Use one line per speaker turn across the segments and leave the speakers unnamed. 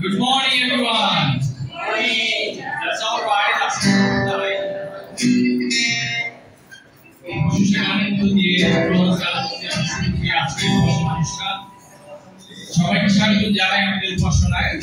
Good morning, everyone. Morning. That's all right. সবাইকে স্বাগত জানাই আমাদের উপাসনায়।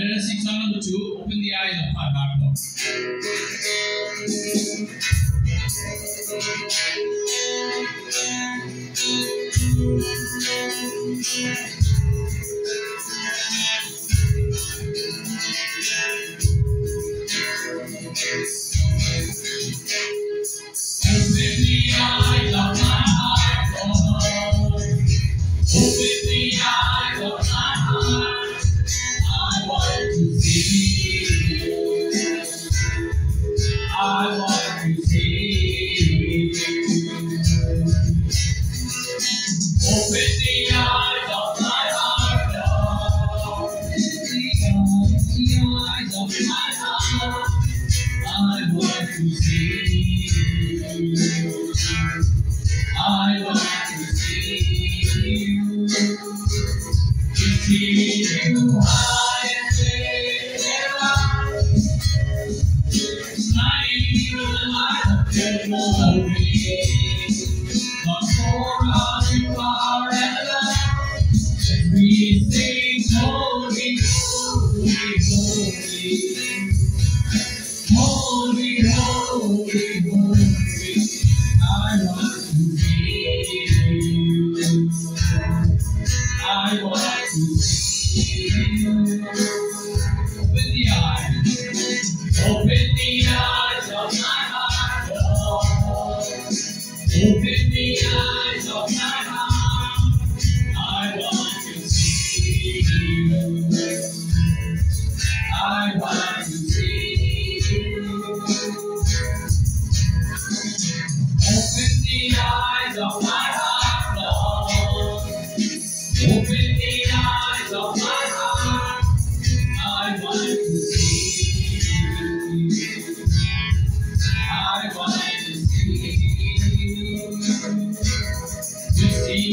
Let us sing song number 2, Open the Eyes of My Heart, Lord. Open the eyes of my heart, Lord. Open the eyes of my heart. I want to see you. I want to see you. Open the eyes of my heart, Lord. The eyes of my heart. I want to see you. I want to see you. To see you high and lifted up. Shining in the light of your glory. But for us you are at last, and we sing holy, holy, holy. Holy, holy, holy, I want to see you. I want to see you. Open the eyes of my heart, Lord. Open the eyes of my heart. I want to see you. I want to see you. Open the eyes of my heart, Lord. Open the eyes of my heart. I want to see you. I want to see you. To see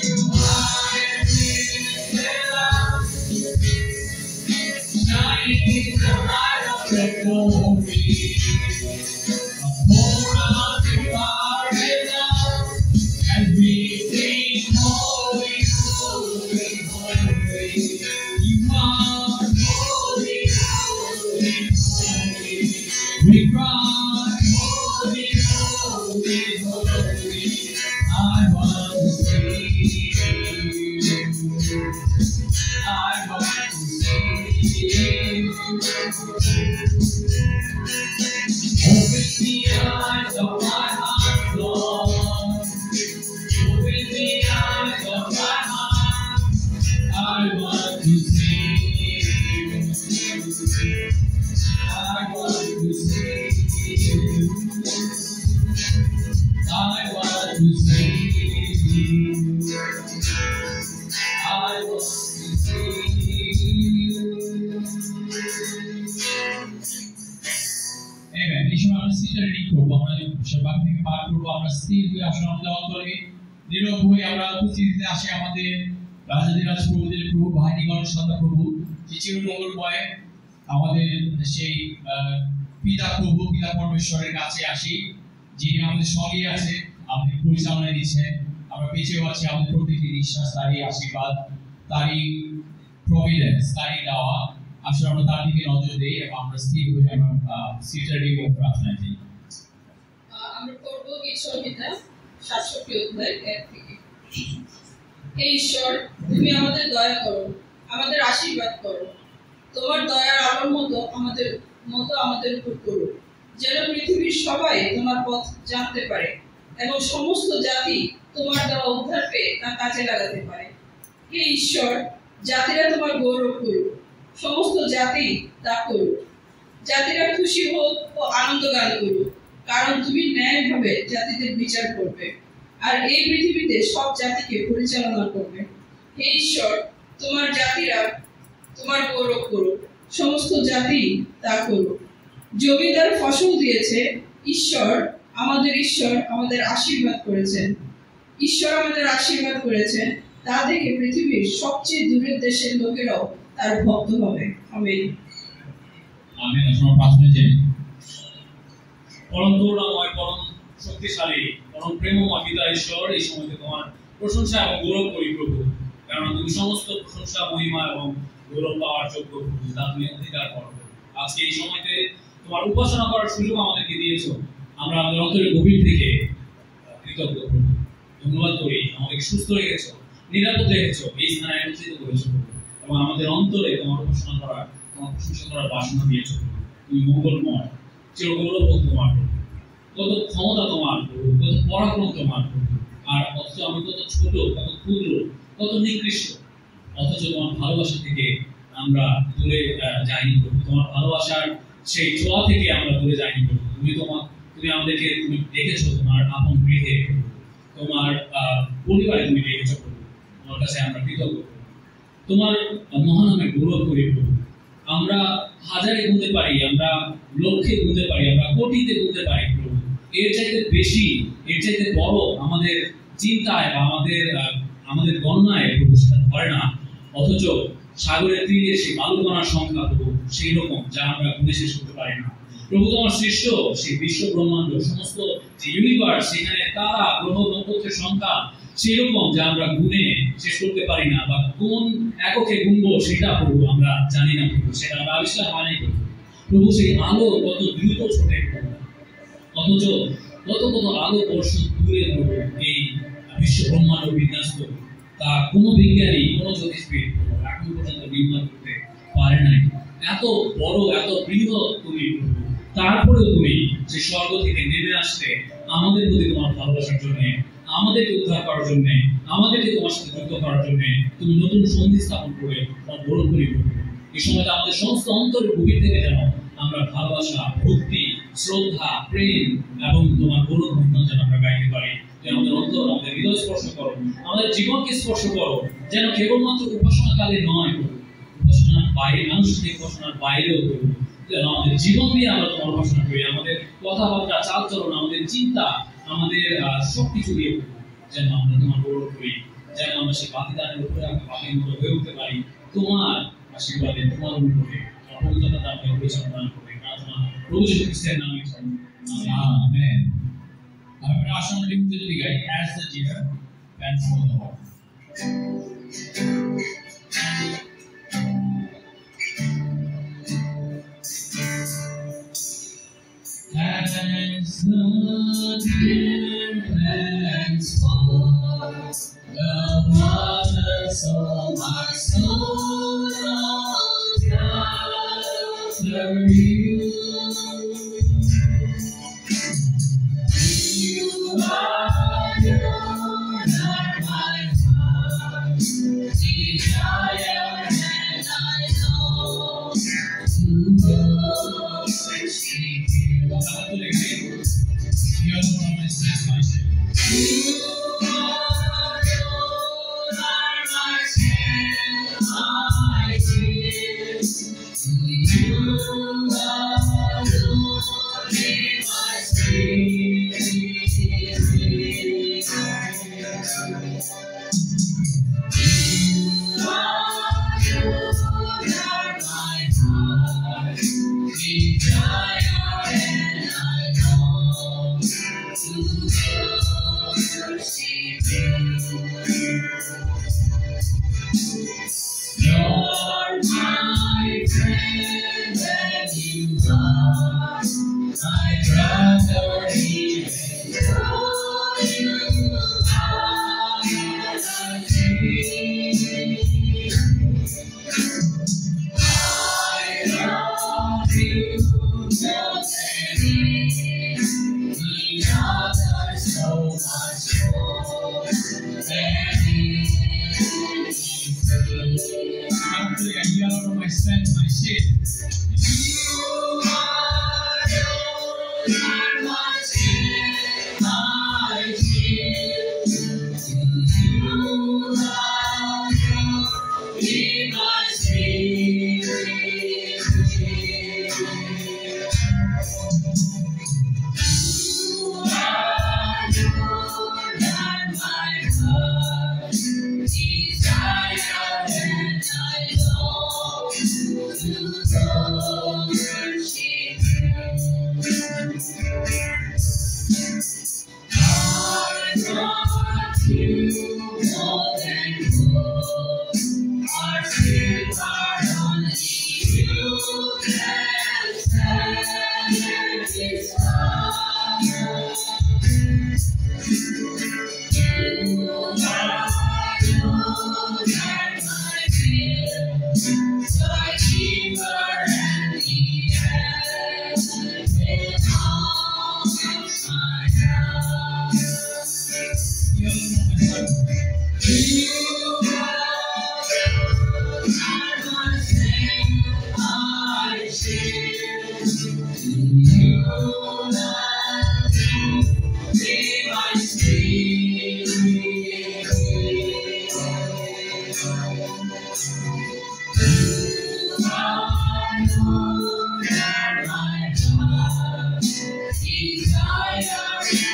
you high and lifted up, shining the light of your glory. Pour out your power in us as we sing holy, holy, holy. You are holy, holy, holy. We cry holy, holy, holy. I want to see you. I want to see you. Open the eyes of my heart, Lord. Open the eyes of my heart. I want to see you. I want to see you. I want to see you. I want to see you. Amen. এই সময় আমরা sister reading করবো, আমরা সবাই থেকে পাঠ করবো। আমরা স্থির হয়ে আসলে আমাদের অন্তরে নীরব হয়ে আমরা উপস্থিতিতে আসে আমাদের রাজাধিরাজ প্রভুদের প্রভু বাহিনীগণের সন্তান প্রভু যে চিরমঙ্গলময় আমাদের সেই পিতা প্রভু পিতা পরমেশ্বরের কাছে আসি, যিনি আমাদের সঙ্গে আছে, আমাদের পরিচালনা দিচ্ছেন। আমরা বেঁচেও আছি, আমাদের প্রতিটি নিঃশ্বাস তারই আশীর্বাদ, তারই প্রভিডেন্স, তারই দেওয়া। আসলে আমরা তার দিকে নজর দিই এবং আমরা স্থির হয়ে আমরা সিস্টার রিডিং প্রার্থনা দিই।
আমরা করব গীত সংহিতা 67 অধ্যায় 1 থেকে। হে ঈশ্বর, তুমি আমাদের দয়া করো, আমাদের আশীর্বাদ করো। তোমার দয়ার আলোর মতো আমাদের উপর করো, যেন পৃথিবীর সবাই তোমার পথ জানতে পারে এবং সমস্ত জাতি তোমার দেওয়া উদ্ধার পেয়ে তা কাজে লাগাতে পারে। হে ঈশ্বর, জাতিরা তোমার গৌরব করুক, সমস্ত জাতি তা করুক। জাতিরা খুশি হোক ও আনন্দ গান করুক, কারণ তুমি ন্যায়ভাবে জাতিদের বিচার করবে আর এই পৃথিবীতে সব জাতিকে পরিচালনা করবে। হে ঈশ্বর, তোমার জাতিরা তোমার গৌরব করুক, সমস্ত জাতি তা করুক। জমিদার ফসল দিয়েছে, ঈশ্বর আমাদের আশীর্বাদ করেছেন। ঈশ্বর আমাদের আশীর্বাদ করেছেন, তা দেখে পৃথিবীর সবচেয়ে দূরের দেশের লোকেরাও তার ভক্ত হবে। আমেন।
আমেন। আমরা প্রার্থনা করি।
পরম করুণাময়, পরম শক্তিশালী, পরম প্রেমময় পিতা ঈশ্বর, এই সময়তে তোমার প্রশংসা এবং গৌরব করি প্রভু, কারণ তুমি সমস্ত প্রশংসা, মহিমা এবং গৌরব পাওয়ার যোগ্য প্রভু, তা তুমি অধিকার করো। আজকে এই সময়তে তোমার উপাসনা করার সুযোগ আমাদেরকে দিয়েছো, আমরা আমাদের অন্তরের গভীর থেকে কৃতজ্ঞ প্রভু। ধন্যবাদ করি, আমাদেরকে সুস্থ রেখেছো, নিরাপদ রেখেছো, এই স্থানে একত্রিত করেছো এবং আমাদের অন্তরে তোমার উপাসনা করার, তোমার প্রশংসা করার বাসনা দিয়েছো। তুমি মঙ্গলময়, চিরগৌরব তোমার প্রভু। কত ক্ষমতা তোমার প্রভু, কত পরাক্রম তোমার প্রভু। আর অথচ আমি কত ছোট, কত ক্ষুদ্র, কত নিকৃষ্ট, অথচ তোমার ভালোবাসা থেকে আমরা দূরে যাইনি প্রভু। তোমার ভালোবাসার সেই ছোঁয়া থেকে আমরা দূরে যাইনি প্রভু। তুমি আমাদেরকে তুমি ডেকেছো তোমার আপন গৃহে, তোমার পরিবারে তুমি ডেকেছো প্রভু। তোমার কাছে আমরা কৃতজ্ঞ। তোমার মহানামে গৌরব করি প্রভু। আমরা হাজারে গুনতে পারি, আমরা লক্ষে গুনতে পারি, আমরা কোটিতে গুনতে পারি প্রভু। এর চাইতে বেশি, এর চাইতে বড় আমাদের চিন্তায় বা আমাদের গণনায় প্রভু সেটা ধরে না। অথচ সাগরের তীরে সেই বালুকণার সংখ্যা প্রভু সেই রকম যা আমরা গুণে শেষ করতে পারি না। প্রভু তোমার সৃষ্ট সেই বিশ্ব ব্রহ্মাণ্ড সমস্ত যে ইউনিভার্স, সেখানে তারা গ্রহ নক্ষত্রের সংখ্যা সেই রকম যা আমরা গুণে শেষ করতে পারি না, বা কোন এককে গুনবো সেটা প্রভু আমরা জানি না প্রভু, সেটা আমরা আবিষ্কার হয় নাই প্রভু। প্রভু সেই আলো কত দ্রুত ছোটে প্রভু, অথচ কত কত আলো বর্ষ দূরে প্রভু এই বিশ্ব ব্রহ্মাণ্ড বিন্যাস্ত, তা কোনো বিজ্ঞানী কোনো জ্যোতিষবিদ এখন পর্যন্ত নির্মাণ করতে পারে নাই। এত বড় এত বৃহৎ তুমি প্রভু, তারপরেও তুমি যে স্বর্গ থেকে নেমে আসতে আমাদের প্রতি তোমার ভালোবাসার জন্য, আমাদেরকে উদ্ধার করার জন্য, আমাদেরকে তোমার সাথে যুক্ত করার জন্য তুমি নতুন সন্ধি স্থাপন করে তোমার গ্রহণ করি প্রভু। এই সময়টা আমাদের সমস্ত অন্তরের গভীর থেকে যেন আমরা ভালোবাসা, ভক্তি, শ্রদ্ধা, প্রেম এবং তোমার গৌরব মহিমা যেন আমরা গাইতে পারি। যেন আমাদের অন্তর, আমাদের হৃদয় স্পর্শ করো, আমাদের জীবনকে স্পর্শ করো, যেন কেবলমাত্র উপাসনাকালে নয় প্রভু, উপাসনার বাইরে, আনুষ্ঠানিক উপাসনার বাইরেও প্রভু, যেন আমাদের জীবন দিয়ে আমরা তোমার উপাসনা করি, আমাদের কথাবার্তা, চালচলন, আমাদের চিন্তা, আমাদের সবকিছু দিয়ে যেন আমরা তোমার গৌরব করি, যেন আমরা সেই বাতিদানের উপরে পাখির মতো হয়ে উঠতে পারি তোমার আশীর্বাদে, তোমার অনুগ্রহে, অপবিত্রতা দান করে পরিচালনা দান করে প্রার্থনা প্রভু যীশু খ্রিস্টের নামে।
আমেন। আমরা আসন্ন লিখতে যদি গাই as the deer pants for the water. As the deer pants for the water, so my soul longs after you. You are the Lord, my heart's desire, and I long to worship you. You are the Lord, my strength, my shield. You are the Lord, my strength, my shield. You are the Lord, my spirit. You're my friend and you are my brother, even though you are a tree. I love you more than any other, so much more than I'm like a yellow on my strength, my shit. You are my strength, my shield. You are my spirit. You are my heart's desire, and I long to worship you. I want you more than gold or silver, only you can satisfy. You are my shield, my keeper, and the end with all my heart. You are my strength, my shield. You are my spirit. You are my heart's desire,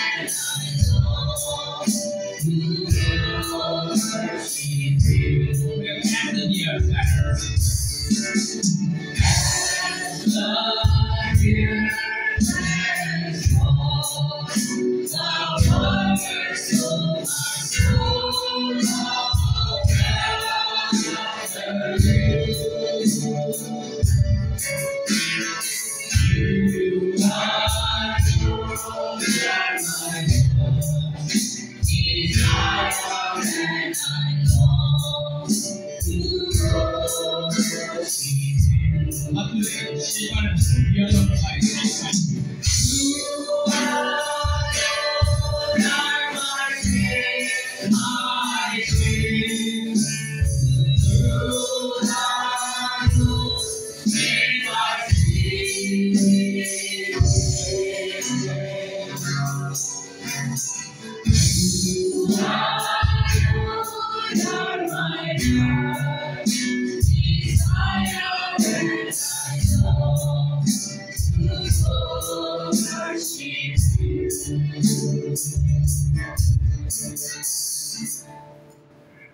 and I long to worship you. As the deer pants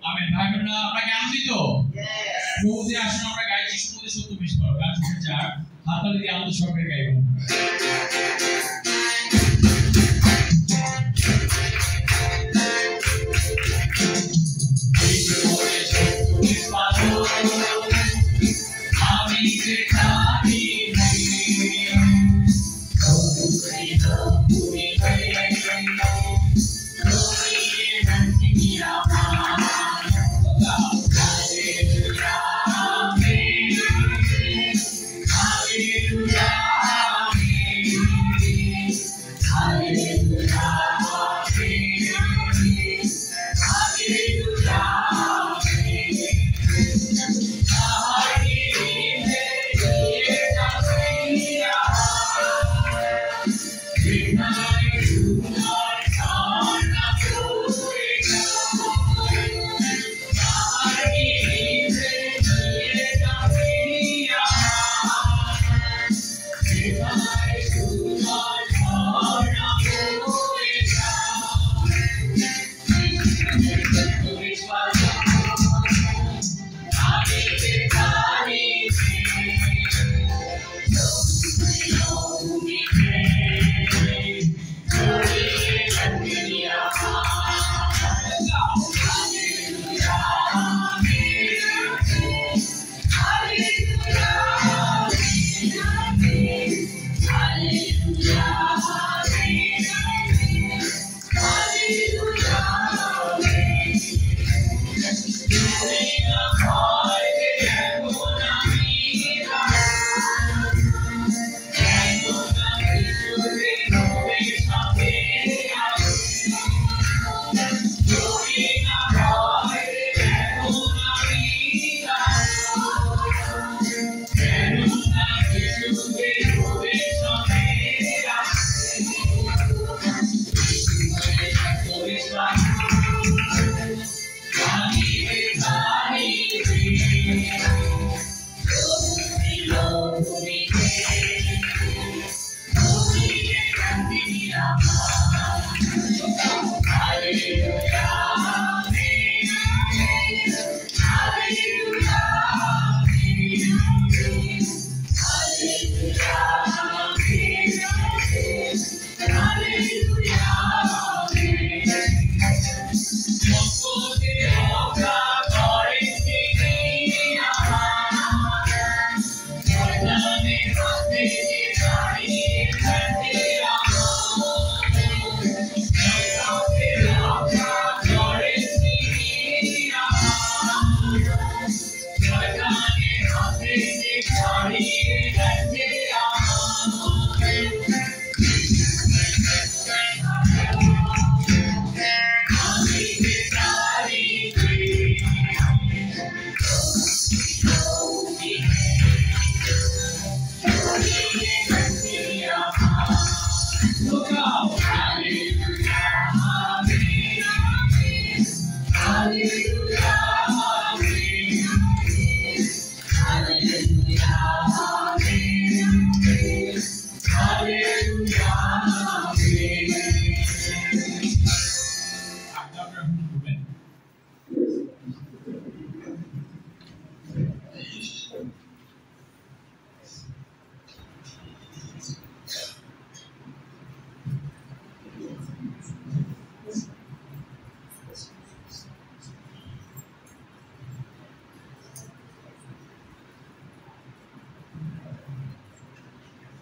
amen. ভাই বোনেরা আপনাকে আনন্দিত? প্রভুতে আসুন আমরা গাই যিশু মধ্যে সত্য মিশ করো। গান 4 হাততালি দিয়ে আনন্দ সহকারে গাইব।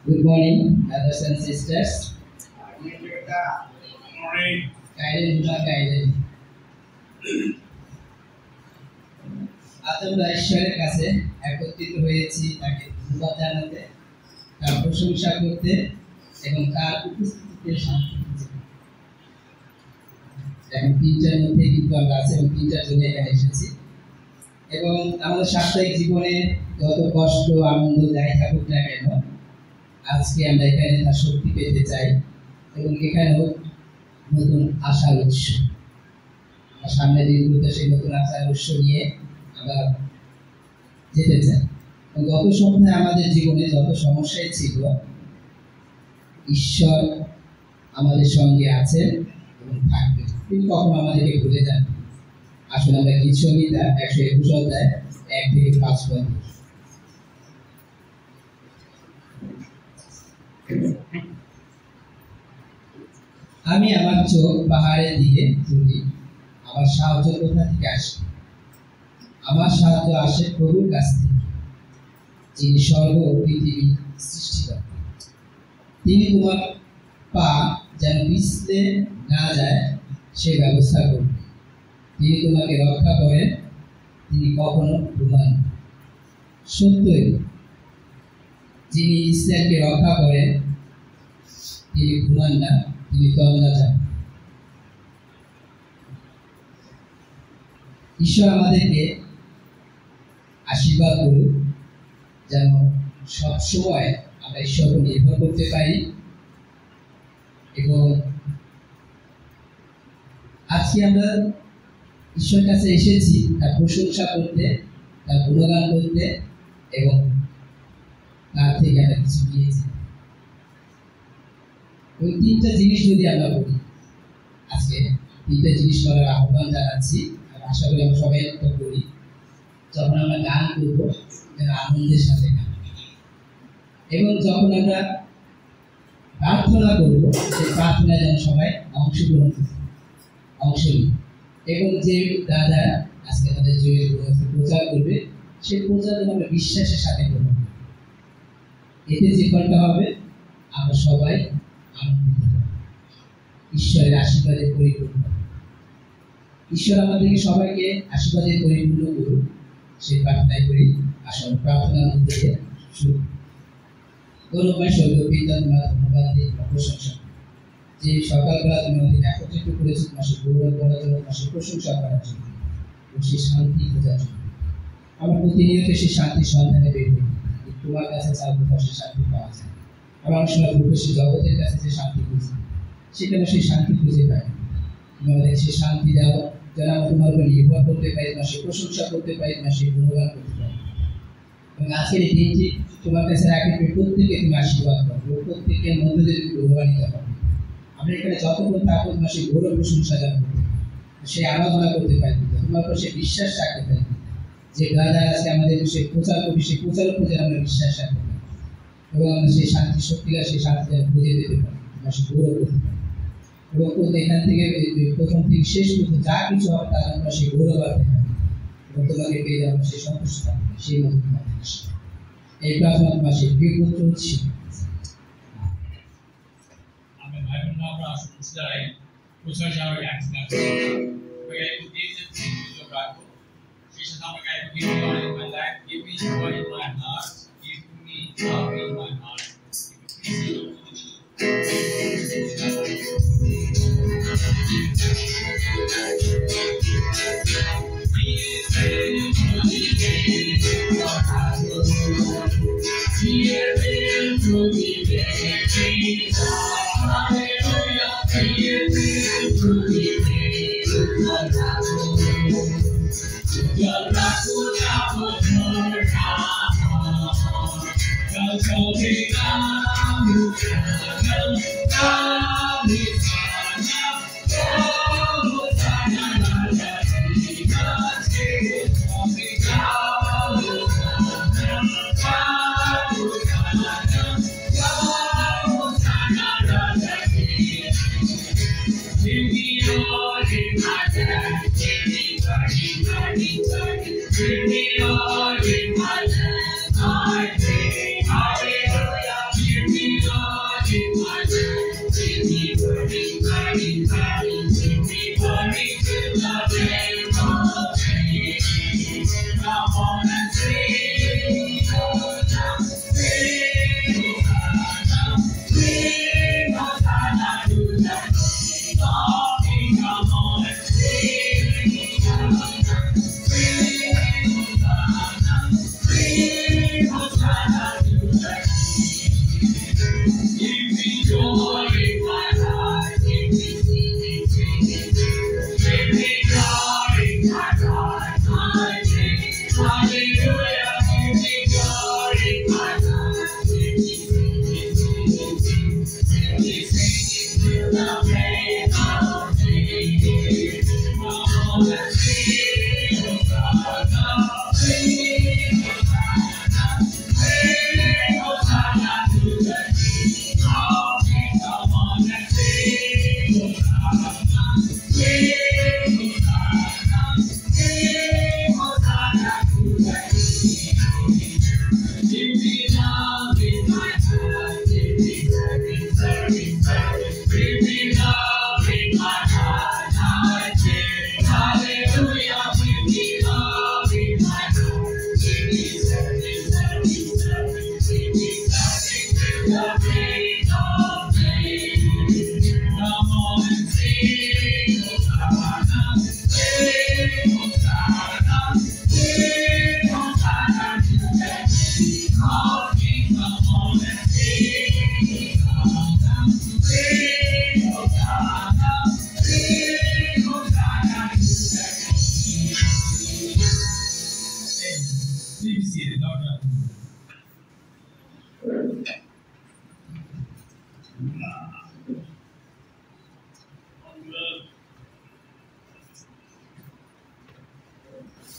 Good morning, brothers and sisters. আজ আমরা ঈশ্বরের কাছে একত্রিত হয়েছি তাকে ধন্যবাদ জানাতে, তার প্রশংসা করতে এবং তার উপস্থিতিতে শান্তি খুঁজতে। এখন 3টার মধ্যে কিন্তু আমরা আছি এবং 3টার জন্য এখানে এসেছি এবং আমাদের সাপ্তাহিক জীবনে যত কষ্ট আনন্দ যাই থাকুক না কেন, আজকে আমরা এখানে তার শক্তি পেতে চাই এবং এখানেও নতুন আশার উৎস, সামনের দিনগুলোতে সেই নতুন আশার উৎস নিয়ে আমরা যেতে চাই। গত সপ্তাহে আমাদের জীবনে যত সমস্যাই ছিল, ঈশ্বর আমাদের সঙ্গে আছেন এবং থাকবে। তিনি কখনো আমাদেরকে ভুলে যান। আসলে আমরা গীত সংহিতা 121 অধ্যায় 1 থেকে 5 পদ। আমি আমার চোখ পাহাড়ের দিকে তুলি, আমার সাহায্য কোথা থেকে আসে? আমার সাহায্য আসে প্রভুর কাছ থেকে, যিনি স্বর্গ ও পৃথিবী সৃষ্টিকর্তা। তিনি তোমার পা যেন পিছলে না যায় সে ব্যবস্থা করবেন। তিনি তোমাকে রক্ষা করেন, তিনি কখনো ঘুমান। সত্যই যিনি ইসরায়েলকে রক্ষা করেন তিনি ঘুমান না, তিনি তন্দ্রা যান। ঈশ্বর আমাদেরকে আশীর্বাদ করুন, যেন সবসময় আমরা ঈশ্বরকে নির্ভর করতে পারি। এবং আজকে আমরা ঈশ্বরের কাছে এসেছি তার প্রশংসা করতে, তার গুণগান করতে এবং তার থেকে আমরা কিছু নিয়েছি। ওই তিনটা জিনিস যদি আমরা করি, আজকে তিনটা জিনিস করার আহ্বান জানাচ্ছি, আর আশা করি আমরা সবাই একটা করি। যখন আমরা গান করবো যেন আনন্দের সাথে গান, এবং যখন আমরা প্রার্থনা করবো সেই প্রার্থনায় যেন সবাই অংশগ্রহণ অংশ নিই। এবং যে দাদা আজকে তাদের জয়ের প্রচার করবে সেই প্রচার যেন আমরা বিশ্বাসের সাথে করবো। এতে যে ফলটা হবে আমরা সবাই আনন্দিত হব, ঈশ্বরের আশীর্বাদে পরিপূর্ণ। ঈশ্বর আমাদেরকে সবাইকে আশীর্বাদে পরিপূর্ণ করুন, সেই প্রার্থনাই করি। আসল প্রার্থনার মধ্যে শুরু। গৌরবময় স্বর্গীয় পিতা, তোমার ধন্যবাদ দিই, প্রশংসা যে সকালবেলা তুমি আমাদের একত্রিত করেছো তোমার সেই গৌরব করার জন্য, তোমার সেই প্রশংসা করার জন্য এবং সেই শান্তি খোঁজার জন্য। আমরা প্রতিনিয়ত সেই শান্তির সন্ধানে বের হই। তোমার কাছে চাও কোথাও সেই শান্তি পাওয়া যায়। আমরা অনেক সময় সেই জগতের কাছে যে শান্তি খুঁজি, সেখানে সেই শান্তি খুঁজে পাই। তুমি আমাদের সেই শান্তি দাও যেন আমরা তোমার উপর নির্ভর করতে পারি, তোমার সেই প্রশংসা করতে পারি, তোমার সেই গুণগান করতে পারি। এবং আজকের এই দিনটি তোমার কাছে রাখি, প্রত্যেকে তুমি আশীর্বাদ করো, প্রত্যেকের মধ্যে দিয়ে তুমি গৌরবান্বিত করো। আমরা এখানে যতক্ষণ থাকবো তোমার সেই গৌরব প্রশংসা যেন করতে পারি, সেই আরাধনা করতে পারি, তোমার উপর সেই বিশ্বাস রাখতে পারি। যে দাদা আজকে আমাদের সেই প্রচার করবি, সেই প্রচার উপর যেন আমরা বিশ্বাস রাখতে পারি এবং আমরা সেই শান্তি সত্যিকার সেই শান্তি যেন খুঁজে দিতে পারি, তোমার সেই গৌরব করতে পারি। এবং এখান থেকে প্রথম থেকে শেষ পর্যন্ত যা কিছু হবে তার আমরা সেই গৌরব রাখতে পারি এবং তোমাকে পেয়ে যাবো সেই সন্তুষ্ট থাকবে, সেই মতো তোমার এই প্রার্থনা তোমার সেই বিপুত্র হচ্ছে।
আমি ভাই বোনরা আমরা আসলে প্রচার যাওয়ার অ্যাক্সিডেন্ট রাখবো। সেই সাথে আমাকে give me joy in my life, give me joy in my heart, give me love in my heart.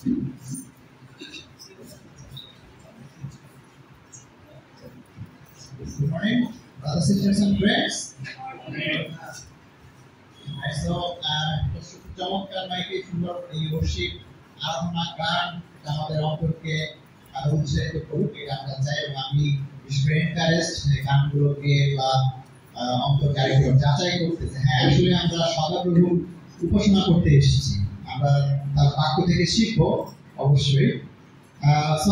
Good morning, brothers, sisters, and friends. So, চমৎকার মাইকে সুন্দর এই worship আরাধনা গান আমাদের অন্তরকে আরো উৎসাহিত করুক, এটা আমরা চাই। এবং আমি এনকারেজ গানগুলোকে বা অন্তর্কারীকে যাচাই করতেছে, হ্যাঁ আসলে আমরা সদাপ্রভু উপাসনা করতে এসেছি, আমরা তার বাক্য থেকে শিখবো অবশ্যই।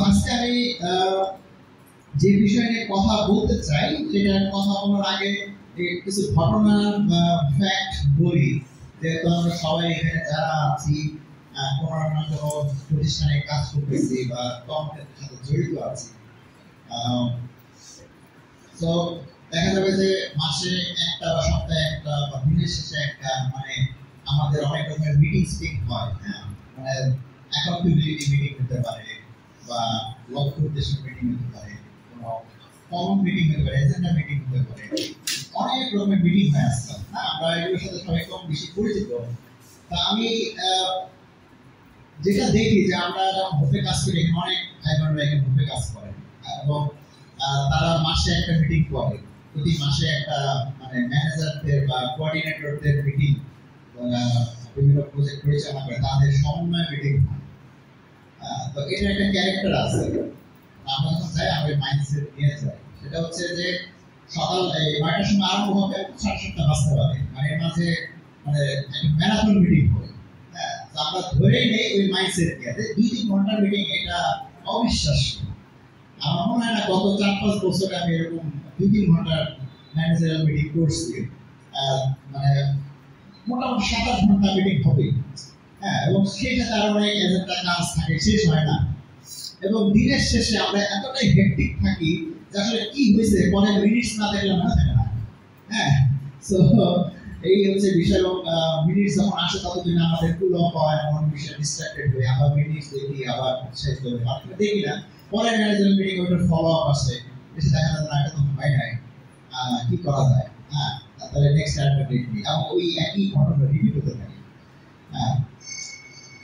আজকে আমি যে বিষয় নিয়ে কথা বলতে চাই সেটার কথা বলার আগে কিছু ঘটনা বা ফ্যাক্ট বলি, যেহেতু আমরা সবাই এখানে যারা আছি কোনো না কোনো প্রতিষ্ঠানে কাজ করতেছি বা কর্মক্ষেত্রের সাথে জড়িত আছি। তো দেখা যাবে যে মাসে একটা বা সপ্তাহে একটা বা দিনের শেষে একটা মানে আমাদের অনেক রকমের মিটিং স্টিক হয়, হ্যাঁ মানে অ্যাকাউন্টেবিলিটি মিটিং হতে পারে বা লক্ষ্য উদ্দেশ্য মিটিং হতে পারে, কোনো কমন মিটিং হতে পারে, এজেন্ডা মিটিং হতে পারে, অনেক রকমের মিটিং হয় আজকাল। হ্যাঁ আমরা এগুলোর সাথে সবাই কম বেশি পরিচিত। তা আমি যেটা দেখি যে আমরা যখন হোপে কাজ করি, অনেক ভাই বোনেরা এখানে হোপে কাজ করেন এবং তারা মাসে একটা মিটিং করে, প্রতি মাসে একটা মানে ম্যানেজারদের বা কোঅর্ডিনেটরদের মিটিং, বিভিন্ন প্রজেক্ট পরিচালনা করে তাদের সমন্বয় মিটিং হয়। তো এটা একটা ক্যারেক্টার আছে, আমরা যখন যাই আমাদের মাইন্ডসেট নিয়ে যাই। সেটা হচ্ছে যে সকাল ৯টার সময় আরম্ভ হবে, ৭:৩০ বাজতে পারে, মানে এর মাঝে মানে একটা ম্যারাথন মিটিং হবে। হ্যাঁ আমরা ধরেই নেই ওই মাইন্ডসেট নিয়ে ২-৩ ঘন্টার মিটিং, এটা অবিশ্বাস্য। আমার মনে হয় না গত ৪-৫ বছরে আমি এরকম ২-৩ ঘন্টার ম্যানেজারাল মিটিং করছি। মানে মোটামুটি ৭-৮ ঘন্টা মিটিং হবে। হ্যাঁ এবং সেই সাথে আরো অনেক এজেন্ডা কাজ থাকে, শেষ হয় না। এবং দিনের শেষে আমরা এতটাই হেক্টিক থাকি যে আসলে কি হয়েছে পরে মিনিটস না দেখলে মনে থাকে না। হ্যাঁ সো এই হচ্ছে বিষয়। মিনিটস যখন আসে ততদিন আমাদের কুল অফ হয়, মন বিষয় ডিস্ট্রাক্টেড হয়ে আবার মিনিটস দেখি, আবার শেষ করে আমরা দেখি না। পরে ম্যানেজার মিটিং ওইটার ফলো আপ আসে, এসে দেখা যায় না এটা তো হয় নাই, কি করা যায়। হ্যাঁ তাহলে নেক্সট আরেকটা ডেট নিই, এবং ওই একই ঘটনা রিপিট হতে থাকে। হ্যাঁ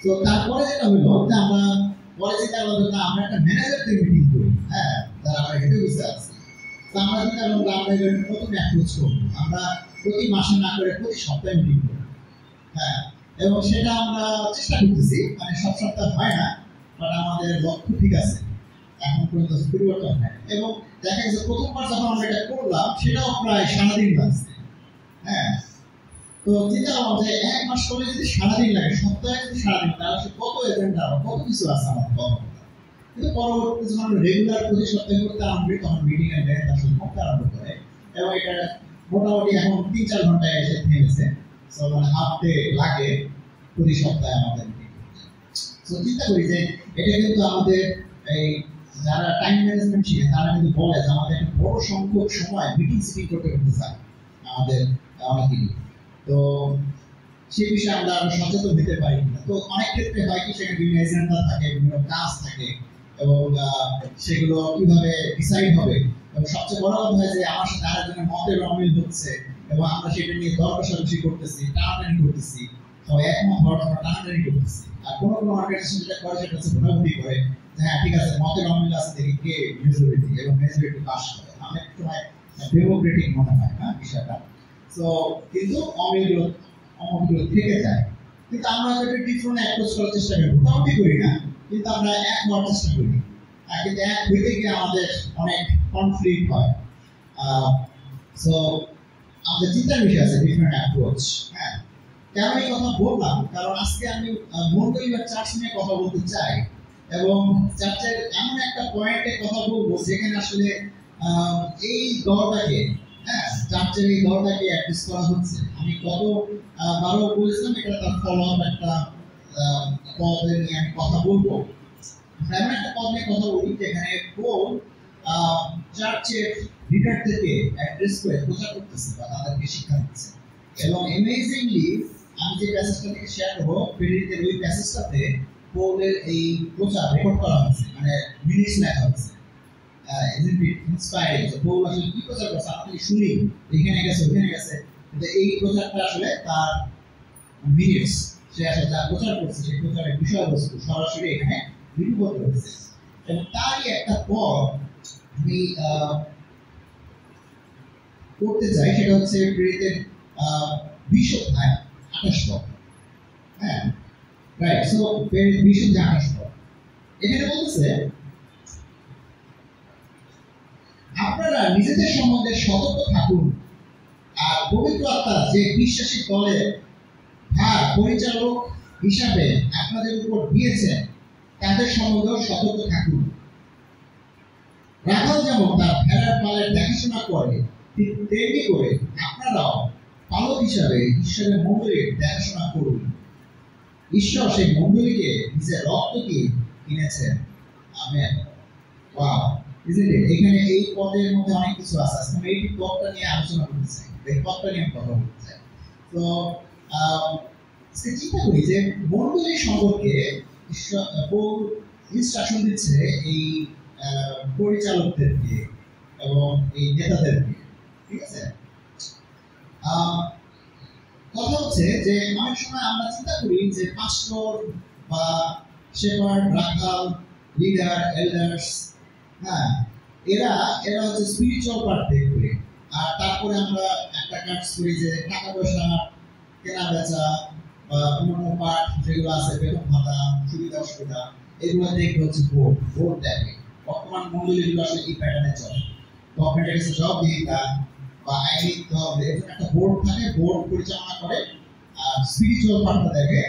তো তারপরে যেটা হলো যে আমরা পরে চিন্তা করলাম না আমরা একটা ম্যানেজারদের মিটিং করি, হ্যাঁ যারা আমরা হেঁটে বসে আছি। তো আমরা চিন্তা করলাম আমরা এবার প্রথমে অ্যাপ্রোচ করবো, আমরা প্রতি মাসে না করে প্রতি সপ্তাহে মিটিং করি। হ্যাঁ এবং সেটা আমরা চেষ্টা করতেছি, মানে সব সপ্তাহ হয় না, বাট আমাদের লক্ষ্য ঠিক আছে, এখন পর্যন্ত পরিবর্তন হয়। এবং দেখা গেছে প্রথমবার যখন আমরা এটা করলাম সেটাও প্রায় সারাদিন লাগছে। হ্যাঁ তো চিন্তা করলাম যে ১ মাস করে যদি সারাদিন লাগে, সপ্তাহে যদি সারাদিন, তাহলে কত এজেন্ডা কত কিছু আছে আমাদের কথা। কিন্তু পরবর্তী যখন রেগুলার প্রতি সপ্তাহে করতে আরম্ভ করি তখন মিটিং এর লেন্থ আসলে কমতে আরম্ভ করে, এবং এটা মোটামুটি এখন ৩-৪ ঘন্টায় এসে থেমেছে। সো মানে হাফ ডে লাগে প্রতি সপ্তাহে আমাদের মিটিং। সো চিন্তা করি যে এটা কিন্তু আমাদের এই যারা টাইম ম্যানেজমেন্ট শিখে তারা কিন্তু বলে যে আমাদের একটা বড় সংখ্যক সময় মিটিং সিটিং করতে চায় আমাদের অনেকেই। তো সেই বিষয়ে আমরা আরো সচেতন হতে পারি না। তো অনেক ক্ষেত্রে হয় কি সেখানে বিভিন্ন এজেন্ডা থাকে, বিভিন্ন কাজ থাকে, এবং সেগুলো কিভাবে ডিসাইড হবে। এবং সবচেয়ে বড় কথা হয় যে আমার সাথে আরেকজনের মতের অমিল হচ্ছে এবং আমরা সেটা নিয়ে দর কষাকষি করতেছি, টানাটানি করতেছি, সবাই একমত হওয়ার জন্য টানাটানি করতেছি। আর কোনো কোনো অর্গানাইজেশন যেটা করে সেটা হচ্ছে ভোটাভুটি করে, হ্যাঁ ঠিক আছে মতের অমিল আছে দেখি কে মেজরিটি, এবং মেজরিটি পাস করে। অনেক সময় ডেমোক্রেটিক মনে হয় না বিষয়টা। তো কিন্তু অমিলগুলো থেকে যায়। কিন্তু আমরা একটা ডিফারেন্ট অ্যাপ্রোচ করার চেষ্টা করি, ভোটাভুটি করি না, কিন্তু আমরা এক হওয়ার চেষ্টা করি। কিন্তু এক হইতে গিয়ে আমাদের অনেক কনফ্লিক্ট হয়। সো আমাদের চিন্তার বিষয় আছে ডিফারেন্ট অ্যাপ্রোচ। হ্যাঁ কেন এই কথা বললাম, কারণ আজকে আমি মন্ডলীয় চার্চ নিয়ে কথা বলতে চাই, এবং চার্চের এমন একটা পয়েন্টে কথা বলবো যেখানে আসলে এই দলটাকে, হ্যাঁ চার্চের এই দলটাকে অ্যাড্রেস করা হচ্ছে। আমি বারো বলেছিলাম এটা তার ফলো আপ একটা পদে নিয়ে আমি কথা বলবো। এমন একটা পদ নিয়ে কথা বলি যেখানে পোল চার্চের লিডারদেরকে অ্যাড্রেস করে প্রচার করতেছে বা তাদেরকে শিক্ষা দিচ্ছে। এবং অ্যামেজিংলি আমি যে প্যাসেজটা থেকে শেয়ার করবো, প্রেরিতের ওই প্যাসেজটাতে পোলের এই প্রচার রেকর্ড করা হয়েছে, মানে মিনিটস লেখা হয়েছে। ইন্সপায়ারিং, পোল আসলে কি প্রচার করছে আপনি শুনি, এখানে গেছে ওখানে গেছে, কিন্তু এই প্রচারটা আসলে তার মিনিটস সে আসলে যা প্রচার করছে সেই প্রচারের বিষয়বস্তু সরাসরি এখানে লিপিবদ্ধ হয়েছে। এবং তারই একটা পদ আমি করতে চাই, সেটা হচ্ছে প্রেরিতের 20 অধ্যায় 28 পদ। হ্যাঁ, রাইট। সো প্রেরিত 20 অধ্যায় 28 পদ এখানে বলতেছে, আপনারা নিজেদের সম্বন্ধে সতর্ক থাকুন, আর পবিত্র আত্মা যে বিশ্বাসী দলের ভার পরিচালক হিসাবে আপনাদের উপর দিয়েছেন তাদের সম্বন্ধেও সতর্ক থাকুন। রাখাল যেমন তার ভেড়ার পালের দেখাশোনা করে, ঠিক তেমনি করে আপনারাও পালক হিসাবে ঈশ্বরের মন্দিরের দেখাশোনা করুন। ঈশ্বর সেই মন্দিরকে নিজের রক্ত দিয়ে কিনেছেন। আমেন। Wow, isn't it? এখানে এই পদের মধ্যে অনেক কিছু আছে। আমি এই পদটা নিয়ে আলোচনা করতে চাই, এই পদটা নিয়ে কথা বলতে চাই। তো চিন্তা করি যে মন্ডলী সম্পর্কে পৌল ইনস্ট্রাকশন দিচ্ছে এই পরিচালকদেরকে এবং এই নেতাদেরকে। ঠিক আছে, কথা হচ্ছে যে অনেক সময় আমরা চিন্তা করি যে পাস্টর বা শেপার্ড, রাখাল, লিডার, এল্ডার্স, হ্যাঁ, এরা হচ্ছে স্পিরিচুয়াল পার্ট দেখবে। আর তারপরে আমরা একটা কাজ করি যে টাকা পয়সা কেনা বেচা বা অন্যান্য পার্ট যেগুলো আছে, বেতন ভাতা, সুবিধা অসুবিধা, এগুলো দেখবে হচ্ছে বোর্ড দেখে। বর্তমান মন্ডলীগুলো আসলে এই প্যাটার্নে চলে। গভর্নমেন্টের কাছে জবাবদিহিতা বা আইনি একটা বোর্ড থাকে, বোর্ড পরিচালনা করে। আর স্পিরিচুয়াল পার্টটা দেখে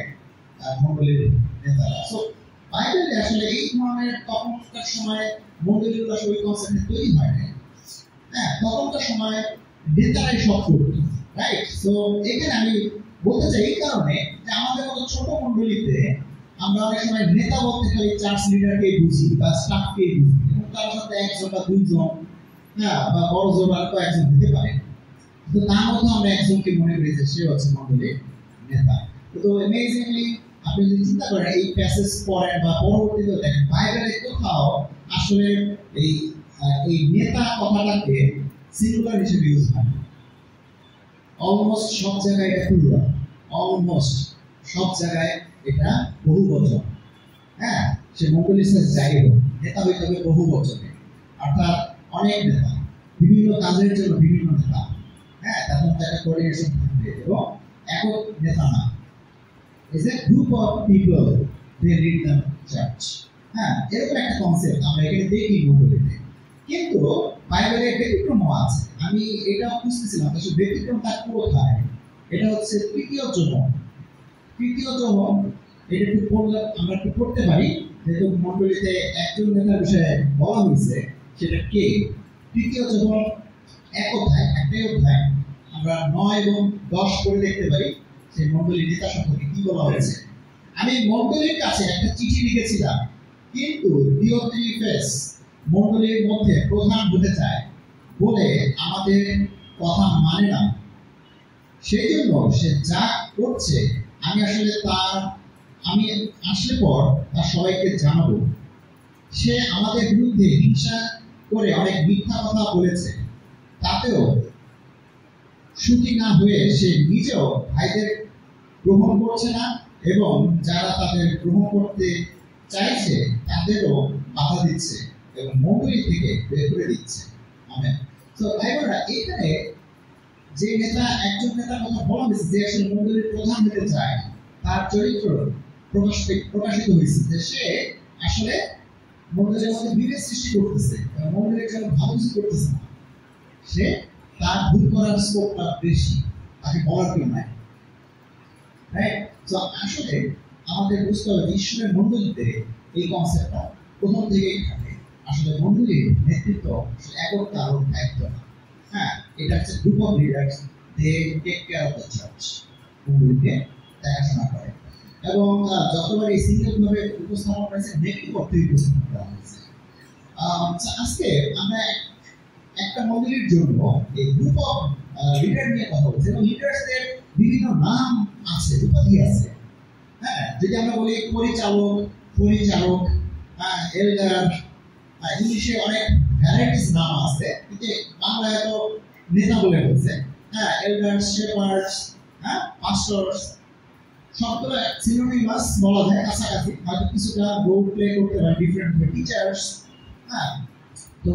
মন্ডলীর নেতারা। সো বাইবেলে আসলে এই ধরনের তখনকার সময় মন্ডলীগুলো আসলে ওই কনসেপ্টে তৈরি হয় না। হ্যাঁ, তখনকার সময় নেতারাই সব করত, রাইট? সো এখানে আমি বলতে চাই এই কারণে যে আমাদের মতো ছোট মন্ডলীতে আমরা অনেক সময় নেতা বলতে খালি চার্চ লিডারকে বুঝি বা স্টাফকে বুঝি, এবং তার সাথে একজন বা দুইজন, হ্যাঁ, বা বড় জোর আর কয়েকজন হতে পারে। তো তার মধ্যে আমরা একজনকে মনে করি যে সে হচ্ছে মন্ডলীর নেতা। তো অ্যামেজিংলি আপনি যদি চিন্তা করেন, এই প্যাসেজ পড়েন বা পরবর্তীতে দেখেন, বাইবেলে কোথাও আসলে এই নেতা কথাটাকে সিঙ্গুলার হিসেবে ইউজ হয়। অলমোস্ট সব জায়গায় এটা প্লুরাল, অলমোস্ট সব জায়গায় এটা বহুবচন। হ্যাঁ, সে মন্ডলী যাই হোক, নেতা হইতে হবে বহুবচনে, অর্থাৎ অনেক নেতা, বিভিন্ন কাজের জন্য বিভিন্ন নেতা। হ্যাঁ, তার মধ্যে একটা কোঅর্ডিনেশন থাকবে এবং একক নেতা না। Is a group of people they lead the church. হ্যাঁ, এরকম একটা কনসেপ্ট আমরা এখানে দেখি মন্ডলীতে। কিন্তু বাইবেলে ব্যতিক্রম আছে। আমি এটা বুঝতেছিলাম আসলে ব্যতিক্রমটা কোথায়। এটা হচ্ছে তৃতীয় যোহন। তৃতীয় যোহন এটা একটু পড়লে আমরা একটু পড়তে পারি, যেহেতু মন্ডলীতে একজন নেতার বিষয়ে বলা হয়েছে, সেটা কে। তৃতীয় যোহন 1 অধ্যায়, একটাই অধ্যায়, আমরা 9 এবং 10 করে দেখতে পারি সেই মন্ডলীর নেতা সম্পর্কে কি বলা হয়েছে। আমি মন্ডলীর কাছে একটা চিঠি লিখেছিলাম, কিন্তু দিওত্রিফেস মন্ডলীর মধ্যে প্রধান হতে চায় বলে আমাদের কথা মানে না। সেই জন্য সে যা করছে আমি আসলে পর তার সবাইকে জানাবো। সে আমাদের বিরুদ্ধে হিংসা করে অনেক মিথ্যা কথা বলেছে। তাতেও সুখী না হয়ে সে নিজেও ভাইদের গ্রহণ করছে না, এবং যারা তাদের গ্রহণ করতে চাইছে তাদেরও বাধা দিচ্ছে এবং মন্ডলী থেকে বের করে দিচ্ছে। আমেন। তো ভাইরা, এখানে যে নেতা, একজন নেতার কথা বলা হয়েছে যে আসলে মন্ডলীর প্রধান হতে চায়, তার চরিত্র প্রকাশিত হয়েছে যে সে আসলে মন্ডলীর মধ্যে বিভেদ সৃষ্টি করতেছে, মন্ডলীর জন্য ভালো কিছু করতেছে না। সে তার ভুল করার স্কোপটা বেশি, তাকে বলার কেউ নাই, রাইট? তো আসলে আমাদের বুঝতে হবে ঈশ্বরের মন্ডলীতে এই কনসেপ্টটা প্রথম থেকেই থাকে। আসলে মন্ডলীর নেতৃত্ব একক কারো দায়িত্ব না। হ্যাঁ, এটা হচ্ছে group of leaders, they take care of the church, মন্ডলীকে দেখাশোনা করে। এবং যতবার এই সিঙ্গেল ভাবে উপস্থাপন করেছে, নেগেটিভ অর্থে উপস্থাপন করা হয়েছে। আজকে আমরা একটা মন্ডলীর জন্য এই গ্রুপ অফ লিডার নিয়ে কথা বলছি, এবং লিডার্সদের বিভিন্ন নাম আছে, উপাধি আছে। হ্যাঁ, যদি আমরা বলি পরিচালক, এল্ডার, ইংলিশে অনেক ভ্যারাইটিস নাম আছে, কিন্তু বাংলায় তো নেতা বলে বলছে। হ্যাঁ, এল্ডার্স, শেপার্ডস, হ্যাঁ, পাস্টরস, সবগুলো সিনোনিমাস বলা যায়, কাছাকাছি, হয়তো কিছুটা রোল প্লে করতে পারে ডিফারেন্ট টিচার্স। হ্যাঁ, তো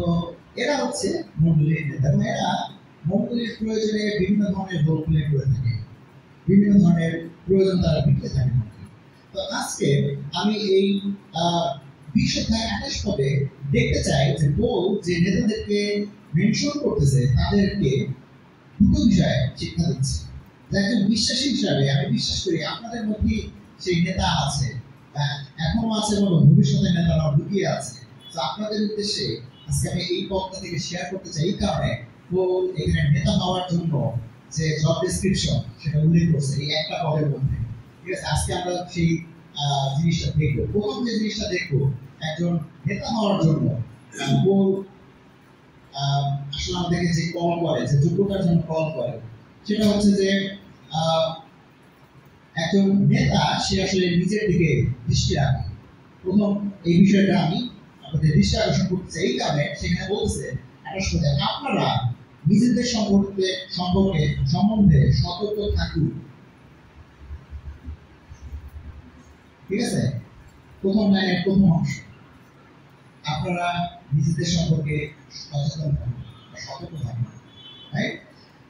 এরা হচ্ছে মণ্ডলীর নেতা এবং এরা মণ্ডলীর প্রয়োজনে বিভিন্ন ধরনের রোল প্লে করে থাকে, বিভিন্ন ধরনের প্রয়োজন তারা মিটতে থাকে। তো আজকে আমি এই 20-28 পদে দেখতে চাই যে পৌল যে নেতাদেরকে মেনশন করতেছে তাদেরকে দুটো বিষয়ে শিক্ষা দিচ্ছে। একজন বিশ্বাসী হিসাবে আমি বিশ্বাস করি আপনাদের মধ্যে সেই নেতা আছে, এখনো আছে এবং ভবিষ্যতে নেতারা লুকিয়ে আছে। তো আপনাদের উদ্দেশ্যে আজকে আমি এই পদটা থেকে শেয়ার করতে চাই। এই কারণে পৌল এখানে নেতা হওয়ার জন্য যে জব ডেসক্রিপশন সেটা উল্লেখ করছে এই একটা পদের মধ্যে। ঠিক আছে, আজকে আমরা সেই জিনিসটা দেখবো। প্রথম যে জিনিসটা দেখবো, একজন নেতা হওয়ার জন্য পৌল আসলে আমাদেরকে যে কল করে, যে যোগ্যতার জন্য কল করে, সেটা হচ্ছে যে একজন নেতা সে আসলে নিজের দিকে দৃষ্টি রাখে। প্রথম এই বিষয়টা আমি আপনাদের দৃষ্টি আকর্ষণ করতে চাই। এই কারণে সেখানে বলছে আপনারা নিজেদের সম্বন্ধে সতর্ক থাকুন। ঠিক আছে, প্রথম লাইনের প্রথম অংশ, আপনারা নিজেদের সম্পর্কে সচেতন থাকুন, সতর্ক থাকুন। রাইট,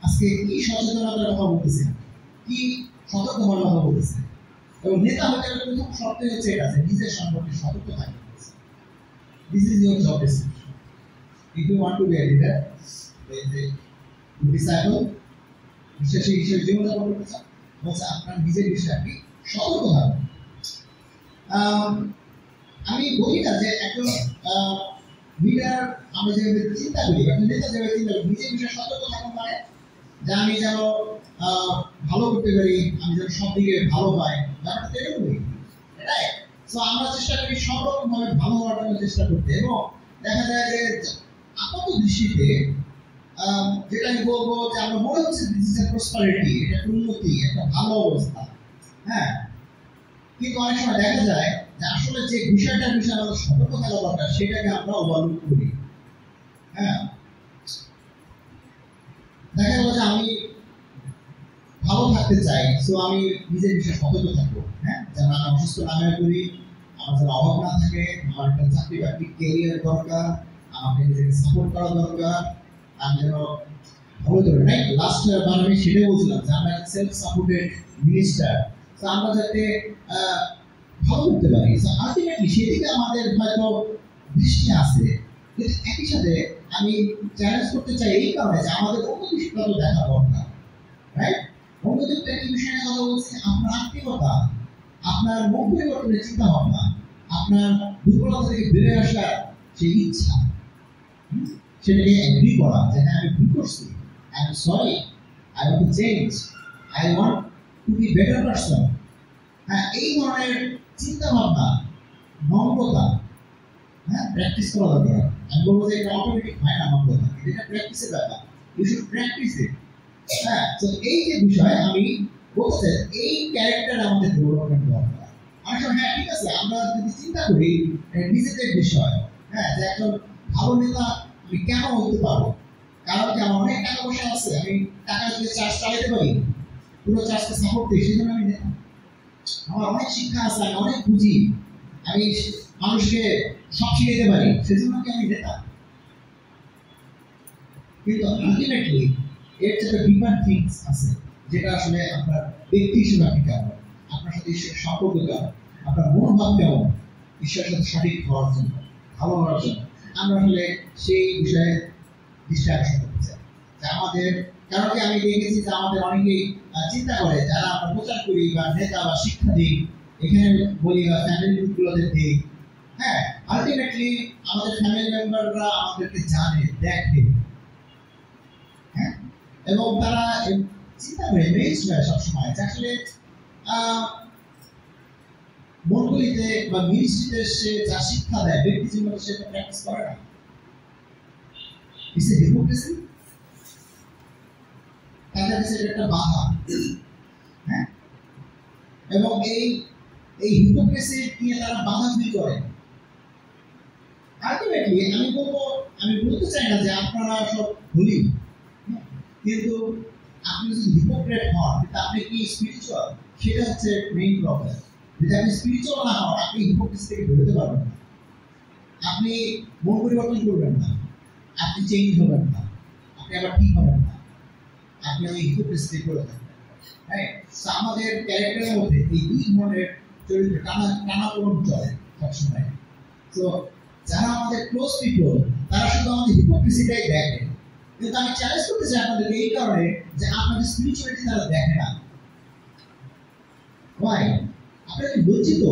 আজকে কি সচেতনতার কথা বলতেছেন, কি সতর্ক হওয়ার কথা বলতেছেন, এবং নেতা হতে গেলে প্রথম শর্ত হচ্ছে এটা যে নিজের সম্পর্কে সতর্ক থাকতে। This is your job description. If you want to be a leader, disciple, বিশ্বাসী হিসেবে জীবনযাপন করতে চান, বলছে আপনার নিজের বিষয়ে আপনি সতর্ক থাকবেন। আমি বলি না যে একজন লিডার আমরা যেভাবে চিন্তা করি, একজন নেতা যেভাবে চিন্তা করি, নিজের বিষয়ে সতর্ক থাকুন মানে যে আমি যেন ভালো করতে পারি, আমি যেন সব দিকে ভালো পাই, ব্যাপারটা তো এরকমই। রাইট, তো আমরা চেষ্টা করি সব রকম ভাবে ভালো হওয়ার জন্য চেষ্টা করতে, এবং দেখা যায় যে আপাত দৃষ্টিতে যেটা আমি বলবো যে আমরা মনে হচ্ছে দিস ইজ প্রসপারিটি, এটা উন্নতি, একটা ভালো অবস্থা। হ্যাঁ, কিন্তু অনেক সময় দেখা যায় যে আসলে যে বিষয়টার বিষয়ে আমাদের সতর্ক থাকা দরকার সেটাকে আমরা ওভারলুক করি। হ্যাঁ, দেখা গেল যে আমি ভালো থাকতে চাই, তো আমি নিজের বিষয়ে সতর্ক থাকবো। হ্যাঁ, যেন আমি অসুস্থ না হয়ে পড়ি, আমার যেন অভাব না থাকে, আমার একটা চাকরি বাকরি ক্যারিয়ার দরকার, আমাকে নিজেকে সাপোর্ট করা দরকার, আমি যেন ভালো করবো। রাইট, লাস্ট বার আমি সেটাই বলছিলাম যে আমরা সেলফ সাপোর্টেড মিনিস্টার, তো আমরা যাতে ভালো করতে পারি। আলটিমেটলি সেদিকে আমাদের হয়তো দৃষ্টি আছে, কিন্তু একই সাথে আমি চ্যালেঞ্জ করতে চাই এই কারণে যে আমাদের অন্য দৃষ্টিটা তো দেখা দরকার। রাইট, অন্য দিকটা কি বিষয়ে কথা বলছি, আপনার আত্মীয়তা, আপনার মন পরিবর্তনের চিন্তা ভাবনা, আপনার দুর্বলতা থেকে বেড়ে আসার সেই ইচ্ছা, সেটাকে এগ্রি করা যে হ্যাঁ আমি ভুল করছি, I am sorry, I want to change, I want two be better person. হ্যাঁ, এই ধরনের চিন্তা ভাবনা, নম্রতা, হ্যাঁ, প্র্যাকটিস করা দরকার। আমি বলবো যে এটা অটোমেটিক হয় না, নম্রতা এটা প্র্যাকটিসের ব্যাপার, ইউ শুড প্র্যাকটিস ইট। হ্যাঁ, তো এই যে বিষয় আমি বলতে চাই, এই ক্যারেক্টার আমাদের ডেভেলপমেন্ট দরকার। অনেক সময় হ্যাঁ ঠিক আছে, আমরা যদি চিন্তা করি নিজেদের বিষয়, হ্যাঁ, যে একজন ভালো নেতা আমি কেন হতে পারবো, কারণ কি আমার অনেক টাকা পয়সা আছে, আমি টাকা দিয়ে চার্জ চালাতে পারি, পুরো চার্জকে সাপোর্ট দিই, সেই জন্য আমি নেতা। আমার অনেক শিক্ষা আছে, আমি অনেক বুঝি, আমি মানুষকে সব শিখাইতে পারি, সেজন্য কি আমি নেতা? কিন্তু আলটিমেটলি এর একটা ডিপার থিংস আছে, যেটা আসলে আপনার ব্যক্তি হিসেবে আপনি কেমন, আপনার সাথে ঈশ্বরের সম্পর্ক কেমন, আপনার মনোভাব কেমন ঈশ্বরের সাথে সঠিক হওয়ার জন্য, ভালো হওয়ার জন্য। আমরা আসলে সেই বিষয়ে দৃষ্টি আকর্ষণ করতে চাই যে আমাদের, কারণ কি আমি দেখেছি যে আমাদের অনেকেই চিন্তা করে যারা আমরা প্রচার করি বা নেতা বা শিক্ষা দিই, এখানে বলি বা ফ্যামিলি গ্রুপগুলোদের দিই, হ্যাঁ, আলটিমেটলি আমাদের ফ্যামিলি মেম্বাররা আমাদেরকে জানে, দেখে, হ্যাঁ, এবং তারা চিন্তা করে মেজ হয় সবসময় যে আসলে মন্ডলীতে বা মিনিস্ট্রিতে সে যা শিক্ষা দেয় ব্যক্তি জীবনে সেটা প্র্যাকটিস করে না। ইটস এ হিপোক্রেসি, তাদের কাছে একটা বাধা। হ্যাঁ, এবং এই হিপোক্রেসি নিয়ে তারা বাধা ফিল করে। আলটিমেটলি আমি বলতে চাই না যে আপনারা সব ভুলি, কিন্তু আপনি যদি হিপোক্রেট হন কিন্তু আপনি কি স্পিরিচুয়াল, সেটা হচ্ছে মেইন প্রবলেম। যদি আপনি স্পিরিচুয়াল না হন আপনি হিপোক্রেসি থেকে বেরোতে পারবেন না, আপনি মন পরিবর্তন করবেন না, আপনি চেঞ্জ হবেন না, আপনি আবার ঠিক হবেন না, আপনি ওই হিপোক্রেসি থেকে বেরোতে থাকবেন। রাইট? সো আমাদের ক্যারেক্টারের মধ্যে এই দুই ধরনের চরিত্র টানাপোড়েন চলে সবসময়। তো যারা আমাদের ক্লোজ পিপল তারা শুধু আমাদের হিপোক্রেসিটাই দেখে, কিন্তু আমি চ্যালেঞ্জ করতে চাই আপনাদের এই কারণে যে আপনাদের স্পিরিচুয়ালিটি তারা দেখে না। ওয়াই? আপনারা কি লজ্জিত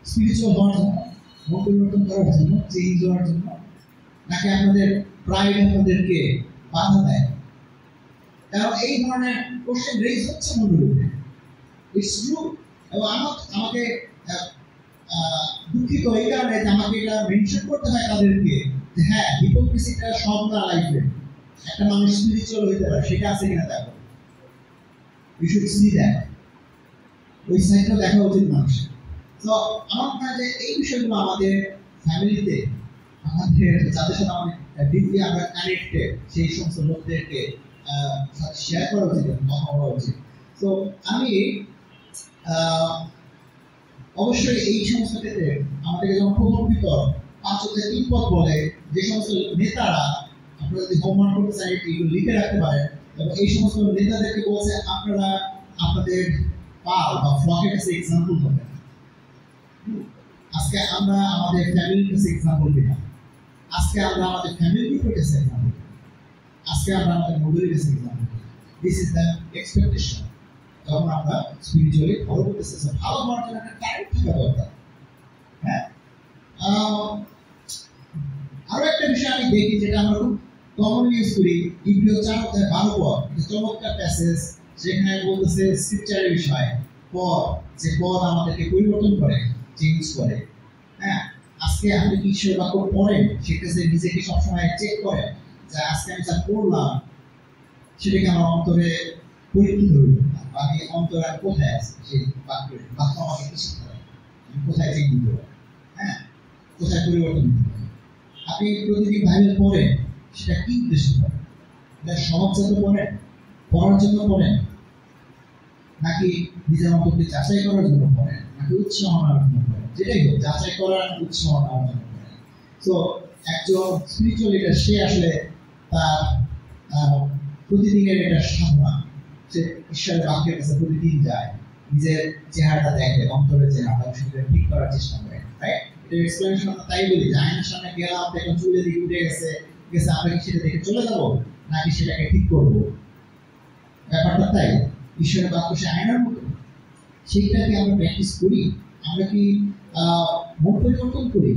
স্পিরিচুয়াল হওয়ার জন্য, মন পরিবর্তন করার জন্য, চেঞ্জ হওয়ার জন্য, নাকি আপনাদের প্রাইড আপনাদেরকে বাধা দেয়? কারণ এই ধরনের কোশ্চেন রেজ হচ্ছে মন্ডলীতে, ইটস ট্রু। এবং আমাকে দুঃখিত এই কারণে যে আমাকে এটা মেনশন করতে হয় তাদেরকে যে হ্যাঁ, হিপোক্রেসিটা সব না লাইফে। একটা মানুষ স্পিরিচুয়াল হইতে পারে, সেটা আছে কিনা দেখো, ইউ শুড সি দ্যাট, ওই সাইডটা দেখা উচিত মানুষের। তো আমার মনে হয় যে এই বিষয়গুলো আমাদের ফ্যামিলিতে, আমাদের যাদের সাথে আমাদের ডিপলি আমরা কানেক্টেড, সেই সমস্ত লোকদেরকে শেয়ার করা উচিত, কথা বলা উচিত। তো আমি অবশ্যই এই সমস্ত ক্ষেত্রে আমাদেরকে যখন প্রকল্পিত 5-3 পদ বলে, যে সমস্ত নেতারা, আপনারা যদি হোমওয়ার্ক করতে চান এগুলো লিখে রাখতে পারেন, এবং এই সমস্ত নেতাদেরকে বলছে আপনারা আপনাদের পাল বা ফ্লকের কাছে এক্সাম্পল হবেন। আজকে আমরা আমাদের ফ্যামিলির কাছে এক্সাম্পল দিলাম, আজকে আমরা আমাদের ফ্যামিলি গ্রুপের কাছে এক্সাম্পল দিলাম, আজকে আমরা আমাদের মডেলের কাছে এক্সাম্পল দিলাম। This is the expectation. যখন আমরা স্পিরিচুয়ালি ফলো করতেছি, ভালো হওয়ার জন্য একটা ক্যারেক্ট থাকা দরকার। হ্যাঁ, আরো একটা বিষয় আমি দেখি যেটা আমরা খুব কমনলি ইউজ করি, ইব্রিয় 4:12 পদ, চমৎকার প্যাসেজ, যেখানে বলতেছে স্ক্রিপচারের বিষয়, পদ, যে পদ আমাদেরকে পরিবর্তন করে, চেঞ্জ করে। হ্যাঁ, আজকে আপনি কি ঈশ্বর বাক্য পড়েন, সেক্ষেত্রে নিজেকে সবসময় চেক করেন যে আজকে আমি যা পড়লাম সেটাকে আমার অন্তরে পরীক্ষিত হইল, আমি অন্তরে কোথায় আছি, সেই বাক্য আমাকে কি শিক্ষা দেয়, আমি কোথায় চেঞ্জ দিতে পারি, হ্যাঁ, কোথায় পরিবর্তন দিতে পারি। আপনি প্রতিদিন বাইবেল পড়েন, সেটা কি উদ্দেশ্য করেন? এটা সমাজজাত পড়েন, পড়ার জন্য পড়েন, নাকি নিজের অন্তরকে যাচাই করার জন্য পড়েন, নাকি উৎসাহ আনার জন্য পড়েন? যেটাই হোক, যাচাই করার, উৎসাহ আনার জন্য পড়েন। তো একজন স্পিরিচুয়াল লিডার, সে আসলে তার প্রতিদিনের এটা সাধনা, সে ঈশ্বরের বাক্যের কাছে প্রতিদিন যায়, নিজের চেহারাটা দেখে, অন্তরের চেহারাটা সেটা ঠিক করার চেষ্টা করে। রাইট? এটা এক্সপ্লেনেশন আমরা তাই বলি যে আয়নার সামনে গেলাম, দেখলাম চুলে দিকে উঠে গেছে, আমরা কি সেটা দেখে চলে যাবো, নাকি সেটাকে ঠিক করবো? ব্যাপারটা তাই। ঈশ্বরের বাক্য সে আয়নার মতো, সেইটাকে আমরা প্র্যাকটিস করি। আমরা কি মন পরিবর্তন করি,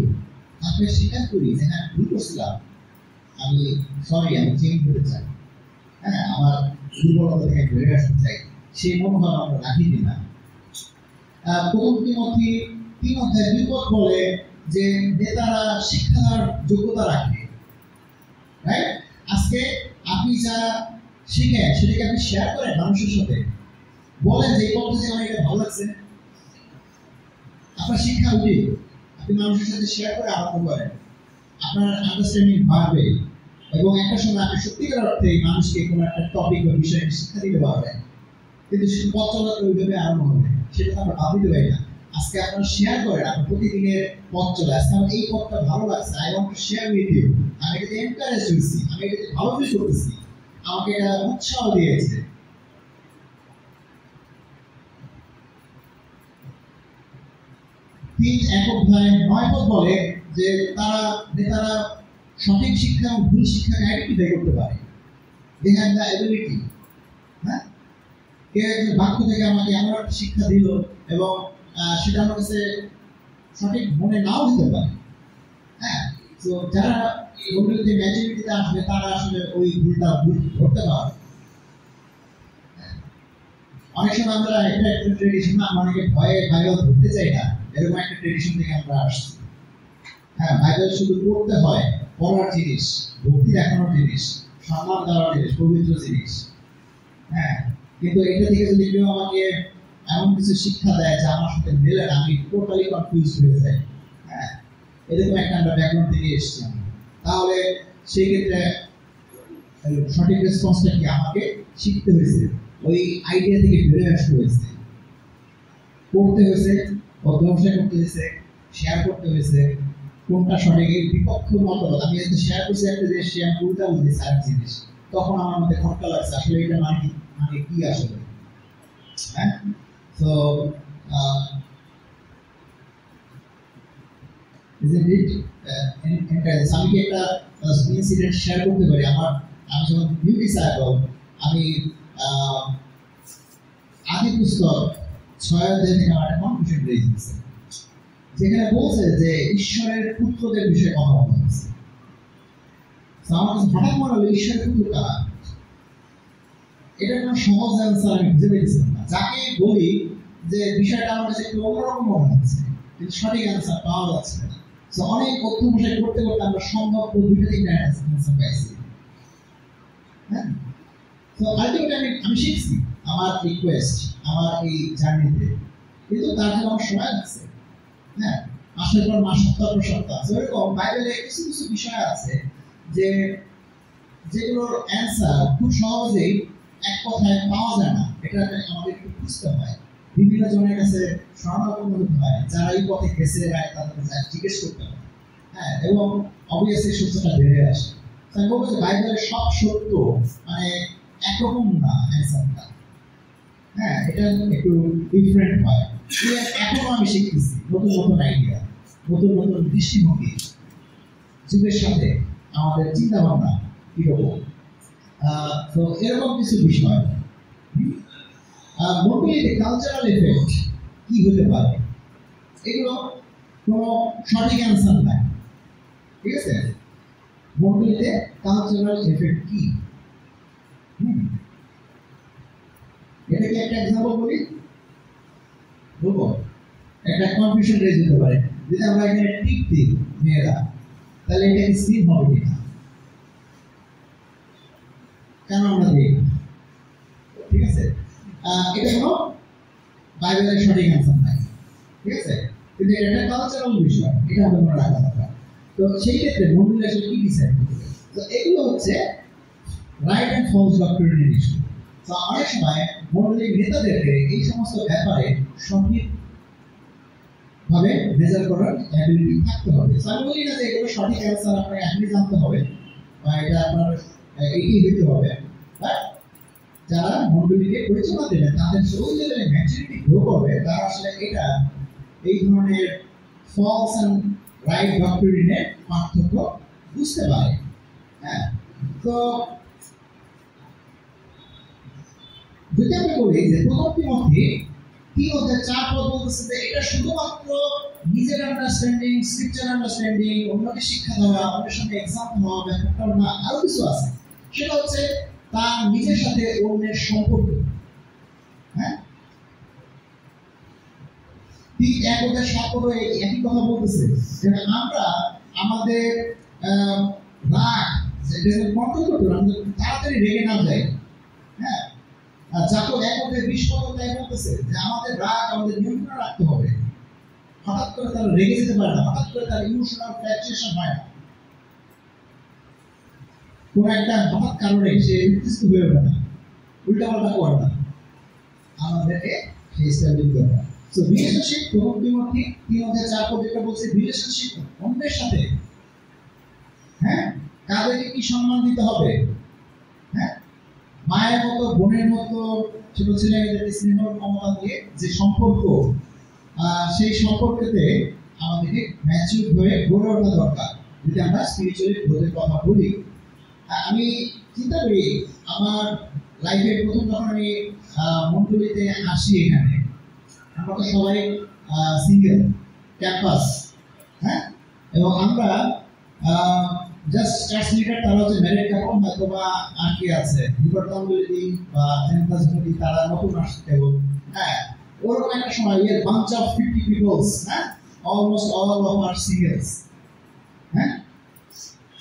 আমরা স্বীকার করি যে হ্যাঁ, ভুল করছিলাম, আমি সরি, আমি চেঞ্জ করতে চাই, হ্যাঁ, আমার দুর্বলতা থেকে বেরিয়ে আসতে চাই, সেই মনোভাব আমরা রাখি কিনা? প্রথম তিমথি 3:2 বলে যে নেতারা শিক্ষার যোগ্যতা রাখে। রাইট? আজকে আপনি যা শিখেন সেটাকে আপনি শেয়ার করেন মানুষের সাথে, বলেন যে এই পদ্ধতি আমার এটা ভালো লাগছে, আপনার শিক্ষা উচিত, আপনি মানুষের সাথে শেয়ার করে আরম্ভ করেন, আপনার আন্ডারস্ট্যান্ডিং বাড়বে, এবং একটা সময় আপনি সত্যিকার অর্থে মানুষকে কোনো একটা টপিক বা বিষয়ে শিক্ষা দিতে পারবেন। কিন্তু পথ চলাটা ওইভাবে আরম্ভ হবে, সেটা তো আমরা ভাবিতে পারি না। আজকে আপনারা শেয়ার করেন আপনার প্রতিদিনের পথ চলে, আজকে আমার এই পথটা ভালো লাগছে, I want to share with you, আমি এটাতে এনকারেজ হয়েছি, আমি এটাতে ভালো ফিল করতেছি, আমাকে এটা উৎসাহ দিয়েছে। একক ভাই 9 পদ বলে যে নেতারা সঠিক শিক্ষা এবং ভুল শিক্ষাকে আইডেন্টিফাই করতে পারে। They have the ability. হ্যাঁ, কে একজন বাক্য থেকে আমাকে এমন একটা শিক্ষা দিল এবং সেটা আমার কাছে সঠিক মনে নাও হতে পারে। হ্যাঁ, তো যারা মন্ডলীতে ম্যাচুরিটিতে আসবে তারা আসলে ওই ভুলটা ধরতে পারে। অনেক সময় আমরা এটা একটা ট্রেডিশন, আমরা অনেকে ভয়ে বাইবেল ধরতে চাই না, এরকম একটা ট্রেডিশন থেকে আমরা আসছি। হ্যাঁ, বাইবেল শুধু পড়তে হয়, পড়ার জিনিস, ভক্তি দেখানোর জিনিস, সম্মান দেওয়ার জিনিস, পবিত্র জিনিস। হ্যাঁ, কিন্তু এটা থেকে যদি কেউ আমাকে এমন কিছু শিক্ষা দেয় যা আমার সাথে মেলে না, আমি টোটালি কনফিউজ হয়ে যাই। হ্যাঁ, এরকম একটা আমরা ব্যাকগ্রাউন্ড থেকে এসেছি আমি, তাহলে সেই ক্ষেত্রে সঠিক রেসপন্সটা কি আমাকে শিখতে হয়েছে, ওই আইডিয়া থেকে বেরিয়ে আসতে হয়েছে, করতে হয়েছে, অধ্যবসায় করতে হয়েছে, শেয়ার করতে হয়েছে, কোনটা সঠিক এই বিপক্ষ মতবাদ আমি যদি শেয়ার করছি একটা জিনিস শেয়ার উল্টা বুঝেছি আর জিনিস, তখন আমার মধ্যে খটকা লাগছে আসলে এটা মানে কি আসলে। হ্যাঁ, তো isn't it encouraging? আমি কি একটা ইনসিডেন্ট শেয়ার করতে পারি? আমি যখন বিউটি সাইকেল আমি আদি পুস্তক 6 অধ্যায় থেকে আমার একটা কনফিউশন রয়েছে, যেখানে বলছে যে ঈশ্বরের পুত্রদের বিষয়ে কথা বলা হয়েছে। আমার কাছে হঠাৎ মনে হলো ঈশ্বরের পুত্র কারা? এটা কোনো সহজ অ্যান্সার আমি খুঁজে পেয়েছিলাম না। যাকে বলি যে বিষয়টা আমার কাছে একটু অন্যরকম মনে হচ্ছে, কিন্তু সঠিক অ্যান্সার পাওয়া যাচ্ছে না। তো অনেক অধ্যবসায় করতে করতে আমরা সম্ভব দুইটা তিনটা অ্যান্সার পাইছি। হ্যাঁ, তো আলটিমেটলি আমি শিখছি আমার রিকোয়েস্ট আমার এই জার্নিতে, কিন্তু তার জন্য আমার সময় লাগছে। হ্যাঁ, মাসের পর মাস, সপ্তাহ পর সপ্তাহ। এরকম বাইবেলে কিছু কিছু বিষয় আছে যে যেগুলোর অ্যান্সার খুব সহজেই এক কথায় পাওয়া যায় না, এটা আমাদের একটু খুঁজতে হয়, বিভিন্ন জনের কাছে শরণাপন্ন হতে হয়, যারা এই পথে গেছে তাদের কাছে জিজ্ঞেস করতে হয়। হ্যাঁ, এবং অবভিয়াসলি সত্যটা বেড়ে আসে। আমি বলবো যে বাইবেলের সব সত্য মানে একরকম না অ্যান্সারটা। হ্যাঁ, এটা একটু ডিফারেন্ট হয়। এখনো আমি শিখতেছি নতুন নতুন আইডিয়া, নতুন নতুন দৃষ্টিভঙ্গি, যুগের সাথে আমাদের চিন্তা ভাবনা কিরকম। তো এরকম কিছু বিষয় মোটামুটি কালচারাল এফেক্ট কি হতে পারে, এগুলো কোনো সঠিক অ্যান্সার নাই। ঠিক আছে, মোটামুটিতে কালচারাল এফেক্ট কি? এটা কি একটা এক্সাম্পল বলি, বলবো একটা কনফিউশন রেজ হতে পারে। যদি আমরা এখানে টিপ দিই মেয়েরা, তাহলে এটা কি সিন হবে কিনা? কেন আমরা দিই? ঠিক আছে, এটা কোনো বাইবেলের সঠিক অ্যান্সার নাই। ঠিক আছে, কিন্তু এটা একটা কালচারাল বিষয়, এটা আমাদের মনে রাখা দরকার। তো সেই ক্ষেত্রে মন্ডলী আসলে কি ডিসাইড করবে? তো এগুলো হচ্ছে রাইট অ্যান্ড ফলস ডক্টরিনের ইস্যু। তো অনেক সময় মন্ডলীর নেতাদেরকে এই সমস্ত ব্যাপারে সঠিকভাবে মেজার করার অ্যাবিলিটি থাকতে হবে। তো আমি বলি না যে এগুলো সঠিক অ্যান্সার আপনাকে এখনই জানতে হবে বা এটা আপনার এইটি হইতে হবে, বাট যারা মন্ডলীকে পরিচালনা দেবেন তাদের ওই লেভেলে ম্যাচুরিটি গ্রো করবে, তারা আসলে এটা এই ধরনের ফলস অ্যান্ড রাইট ডক্টরিনের পার্থক্য বুঝতে পারে। হ্যাঁ, তো যদি আমি বলি যে প্রথম তিমথি 3:4 বলতেছে যে এটা শুধুমাত্র নিজের আন্ডারস্ট্যান্ডিং, স্ক্রিপচার আন্ডারস্ট্যান্ডিং, অন্যকে শিক্ষা দেওয়া, অন্যের সামনে এক্সাম হওয়া, ব্যাপারটা না, আরো কিছু আছে। সেটা হচ্ছে তার নিজের সাথে অন্যের সম্পর্ক। হ্যাঁ, 3:1-7 একই কথা বলতেছে যে আমরা আমাদের রাগ কন্ট্রোল করতে হবে, তাড়াতাড়ি রেগে না যাই। হ্যাঁ, জাকব 1:20 তাই বলতেছে যে আমাদের রাগ আমাদের নিয়ন্ত্রণে রাখতে হবে। হঠাৎ করে তারা রেগে যেতে পারে না, হঠাৎ করে তার ইমোশনাল ফ্ল্যাকচুয়েশন হয় না, কোন একটা হঠাৎ কারণে সে উত্তেজিত হয়ে ওঠে না, উল্টাপাল্টা করে না। আমাদেরকে সেই স্টাইল দরকার। সো রিলেশনশিপ প্রথম তিমথি 3:4 যেটা বলছে রিলেশনশিপ অন্যের সাথে। হ্যাঁ, কাদেরকে কি সম্মান দিতে হবে? হ্যাঁ, মায়ের মতো, বোনের মতো, ছোট ছেলেমেয়েদেরকে স্নেহ ক্ষমতা দিয়ে যে সম্পর্ক, সেই সম্পর্কেতে আমাদেরকে ম্যাচিউর হয়ে গড়ে ওঠা দরকার যদি আমরা স্পিরিচুয়ালি গ্রোথের কথা বলি। আমি চিন্তা করি আমার লাইফের প্রথম যখন আমি মন্ডলীতে আসি, এখানে আমরা তো সবাই সিঙ্গেল ক্যাম্পাস। হ্যাঁ, এবং আমরা জাস্ট চার্চ লিডার, তারা হচ্ছে ম্যারিড কাপল, হয়তো বা আর কি আছে বিবর্তনগুলি বা জেন্টাসগুলি, তারা নতুন আসতে এবং হ্যাঁ ওরকম একটা সময় we are bunch of 50 people, হ্যাঁ, almost all of our singles। হ্যাঁ,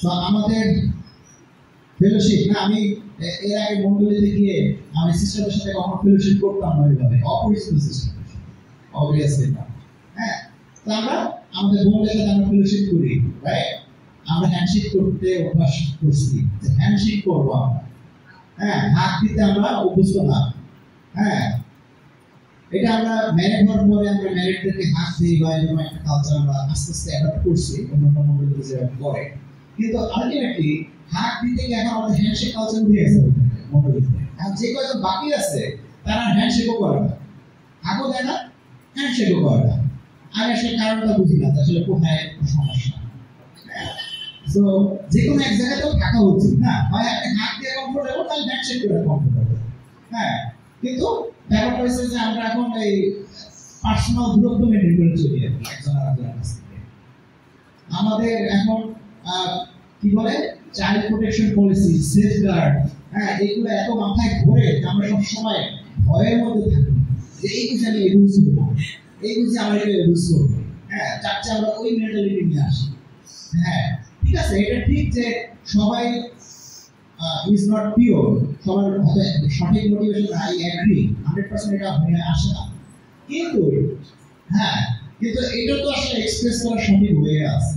তো আমাদের ফেলোশিপ না, আমি এর আগে মন্ডলীতে গিয়ে আমি সিস্টারদের সাথে কখনো ফেলোশিপ করতাম না, ওইভাবে অপরিচিত সিস্টার, অবভিয়াসলি না। হ্যাঁ, তো আমরা আমাদের বোনদের সাথে আমরা ফেলোশিপ করি, রাইট? আমরা হ্যান্ডশেক করতে অভ্যাস করছি, হ্যান্ডশেক করবো আমরা, হ্যাঁ, হাত দিতে আমরা অভ্যস্ত না, হ্যাঁ, এটা আমরা ম্যারেড হওয়ার পরে আমরা ম্যারেডদেরকে হাত দিই বা এরকম একটা কালচার আমরা আস্তে আস্তে অ্যাডাপ্ট করছি অন্যান্য মন্ডলী যেরকম করে, কিন্তু আলটিমেটলি হাত দিতে গিয়ে এখন আমাদের হ্যান্ডশেক কালচার উঠে গেছে মন্ডলীতে। আর যে কয়জন বাকি আছে তারা হ্যান্ডশেকও করে না, হাতও দেয় না, হ্যান্ডশেকও করে না। আমি আসলে কারণটা বুঝি না আসলে কোথায় সমস্যা। তো যে কোনো এক জায়গাতেও থাকা উচিত না, হয় আপনি হাত দিয়ে কমফোর্টেবল তাহলে হ্যান্ডশেক করে কমফোর্টেবল, হ্যাঁ, কিন্তু ব্যাপারটা হচ্ছে যে আমরা এখন এই পার্সোনাল দূরত্ব মেনটেন করে চলি একজন আরেকজনের কাছ থেকে। আমাদের এখন কি বলে চাইল্ড প্রোটেকশন পলিসি, সেফগার্ড, হ্যাঁ, এগুলো এত মাথায় ঘোরে যে আমরা সবসময় ভয়ের মধ্যে থাকি যে এই বুঝে আমি এগুজ করবো, এই বুঝে আমার এটা এগুজ করবো, হ্যাঁ, চাচ্ছে আমরা ওই মেন্টালিটি নিয়ে আসি। হ্যাঁ, ঠিক আছে, এটা ঠিক যে সবাই ইজ নট পিওর, সবার সঠিক মোটিভেশন আই এগ্রি 100% এটা হয়ে আসে না, কিন্তু হ্যাঁ, কিন্তু এটা তো আসলে এক্সপ্রেস করার সঠিক হয়ে আছে।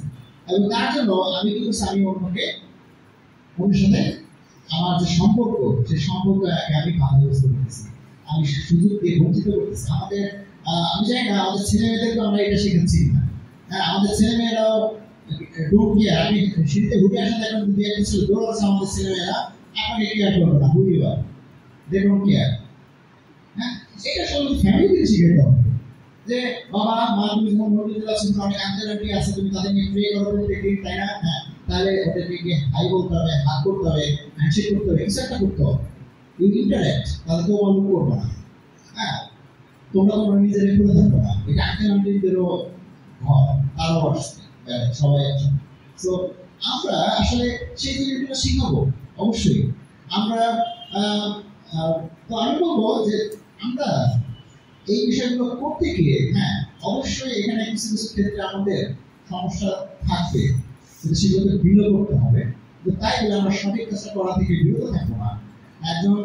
এবং তার জন্য আমি কিন্তু আমি অন্যের সাথে আমার যে সম্পর্ক, সেই সম্পর্ককে আমি বাধাগ্রস্ত করতেছি, আমি সুযোগ দিয়ে বঞ্চিত করতেছি। আমাদের আমি জানি না আমাদের ছেলে মেয়েদেরকে আমরা এটা শেখাচ্ছি না, হ্যাঁ, আমাদের ছেলে মেয়েরাও ডোন্ট কেয়ার। আমি শীতে ঘুরে আসলে এখন যদি একটা ছেলে দৌড়াচ্ছে আমাদের ছেলে মেয়েরা আপনাকে কেয়ার করবে না, বুঝিবার দে ডোন্ট কেয়ার। হ্যাঁ, এটা সব ফ্যামিলিকে শিখাতে হবে যে বাবা মা তুমি যখন মন্দিরে আছো অনেক আন্তর্জাতি আছে, তুমি তাদের নিয়ে প্রে করো প্রত্যেকদিন, তাই না? হ্যাঁ, তাহলে ওদেরকে গিয়ে হাই বলতে হবে, হাত করতে হবে, হ্যান্ডশেক করতে হবে, কিছু একটা করতে হবে, ইউ ইন্টারেক্ট, তাহলে তো অন্য করবো না। হ্যাঁ, তোমরা তোমরা নিজেদের করে থাকবে না, এটা আন্তর্জাতিকদেরও ঘর, তারাও আসছে সবাই আছে। তো আমরা আসলে সেই জিনিসগুলো শিখাবো অবশ্যই। আমরা তো আমি বলবো যে আমরা এই বিষয়গুলো করতে গিয়ে, হ্যাঁ, অবশ্যই এখানে কিছু কিছু ক্ষেত্রে আমাদের সমস্যা থাকবে, কিন্তু সেগুলোকে বিরত করতে হবে। তো তাই বলে আমরা সঠিক কাজটা করা থেকে বিরত থাকবো না। একজন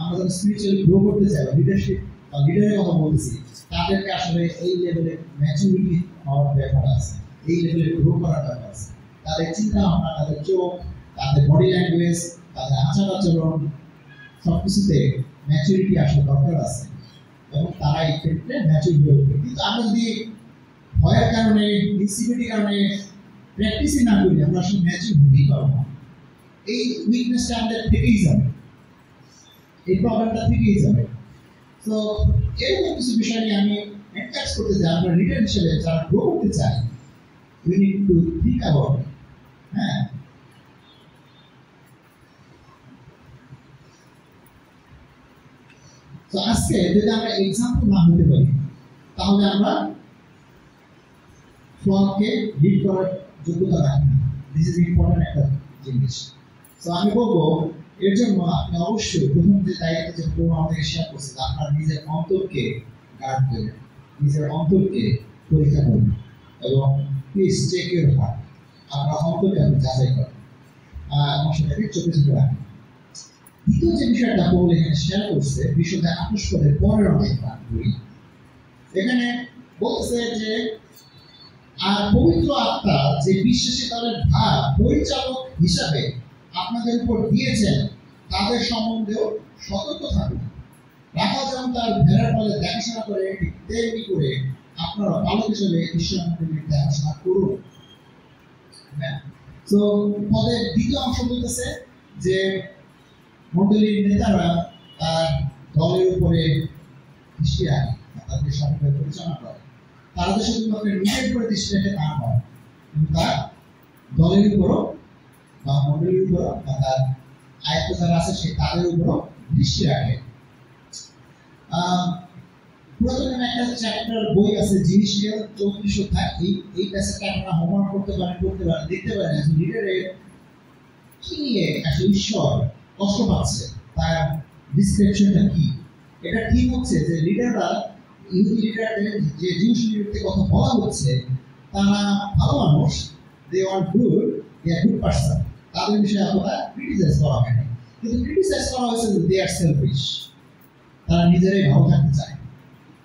আমরা যারা স্পিরিচুয়ালি গ্রো করতে চাই, লিডারশিপ বা লিডারের কথা বলতেছি, তাদেরকে আসলে এই লেভেলে ম্যাচুরিটি হওয়ার ব্যাপার আছে, এই লেভেলে গ্রো করার ব্যাপার আছে। তাদের চিন্তা ভাবনা, তাদের চোখ, তাদের বডি ল্যাঙ্গুয়েজ, তাদের আচার আচরণ, সবকিছুতে ম্যাচুরিটি আসা দরকার আছে, এবং তারা এই ক্ষেত্রে ম্যাচুর হয়ে উঠবে। কিন্তু আমরা যদি ভয়ের কারণে, ইনসিকিউরিটির কারণে প্র্যাকটিসই না করি, আমরা আসলে ম্যাচুর হতেই পারবো না। এই উইকনেসটা আমাদের থেকেই যাবে, এই প্রবলেমটা থেকেই যাবে। তো এরকম কিছু বিষয় নিয়ে আমি এনকারেজ করতে চাই, আমরা লিডার হিসেবে যারা গ্রো করতে চাই, we need to think about it. হ্যাঁ, তো আজকে যদি আমরা এক্সাম্পল না হতে পারি, তাহলে আমরা ফ্লকে লিড করার যোগ্যতা রাখি না। দিস ইজ ইম্পর্টেন্ট একটা জিনিস। তো আমি বলবো এর জন্য আপনি অবশ্যই প্রথম যে দায়িত্ব যে প্রভু আমাদেরকে শেয়ার করছে, আপনার নিজের অন্তরকে গার্ড করবেন, নিজের অন্তরকে পরীক্ষা করবেন, এবং প্লিজ চেক ইউর হার্ট, আপনার অন্তরকে আপনি যাচাই করেন, আমার সেটাকে চোখে চোখে রাখেন। দ্বিতীয় যে বিষয়টা পৌল এখানে শেয়ার করছে, বিষয়টা আপোষ করে পরের অংশটা বলি। এখানে বলছে যে আর পবিত্র আত্মা যে বিশ্বাসী তাদের ভার পরিচালক হিসাবে আপনাদের উপর দিয়েছেন, তাদের সম্বন্ধেও সতর্ক থাকুন। রাখা যেমন তার ভেড়ার ফলে দেখাশোনা করে, ঠিক তেমনি করে আপনারা পালক হিসেবে ঈশ্বর মন্দিরের দেখাশোনা করুন। তো পদের দ্বিতীয় অংশ বলতেছে যে মন্ডলীর নেতারা তার দলের উপরে দৃষ্টি রাখে, তাদেরকে সঠিকভাবে পরিচালনা করে। তারা তো শুধুমাত্র নিজের উপরে দৃষ্টি রেখে তা নয়, কিন্তু তার দলের উপরও বা মন্ডলীর উপরও বা তার আয়ত্ত যারা আছে সে তাদের উপরও দৃষ্টি রাখে। পুরাতন একটা চ্যাপ্টার বই আছে জিনিসটা 34 অধ্যায়, এই প্যাসেজটা আপনারা হোমওয়ার্ক করতে পারেন, দেখতে পারেন একজন লিডারের কি নিয়ে আসলে ঈশ্বর কষ্ট পাচ্ছে, তার ডিসক্রিপশনটা কি। এটা ঠিক হচ্ছে যে লিডাররা, ইহুদি লিডারদের যে জিউস লিডারদের কথা বলা হচ্ছে, তারা ভালো মানুষ, দে আর গুড, দে আর গুড পারসন, তাদের বিষয়ে আপনারা ক্রিটিসাইজ করা হয়নি, কিন্তু ক্রিটিসাইজ করা হয়েছে যে দে আর সেলফিশ, তারা নিজেরাই ভালো থাকতে চায়।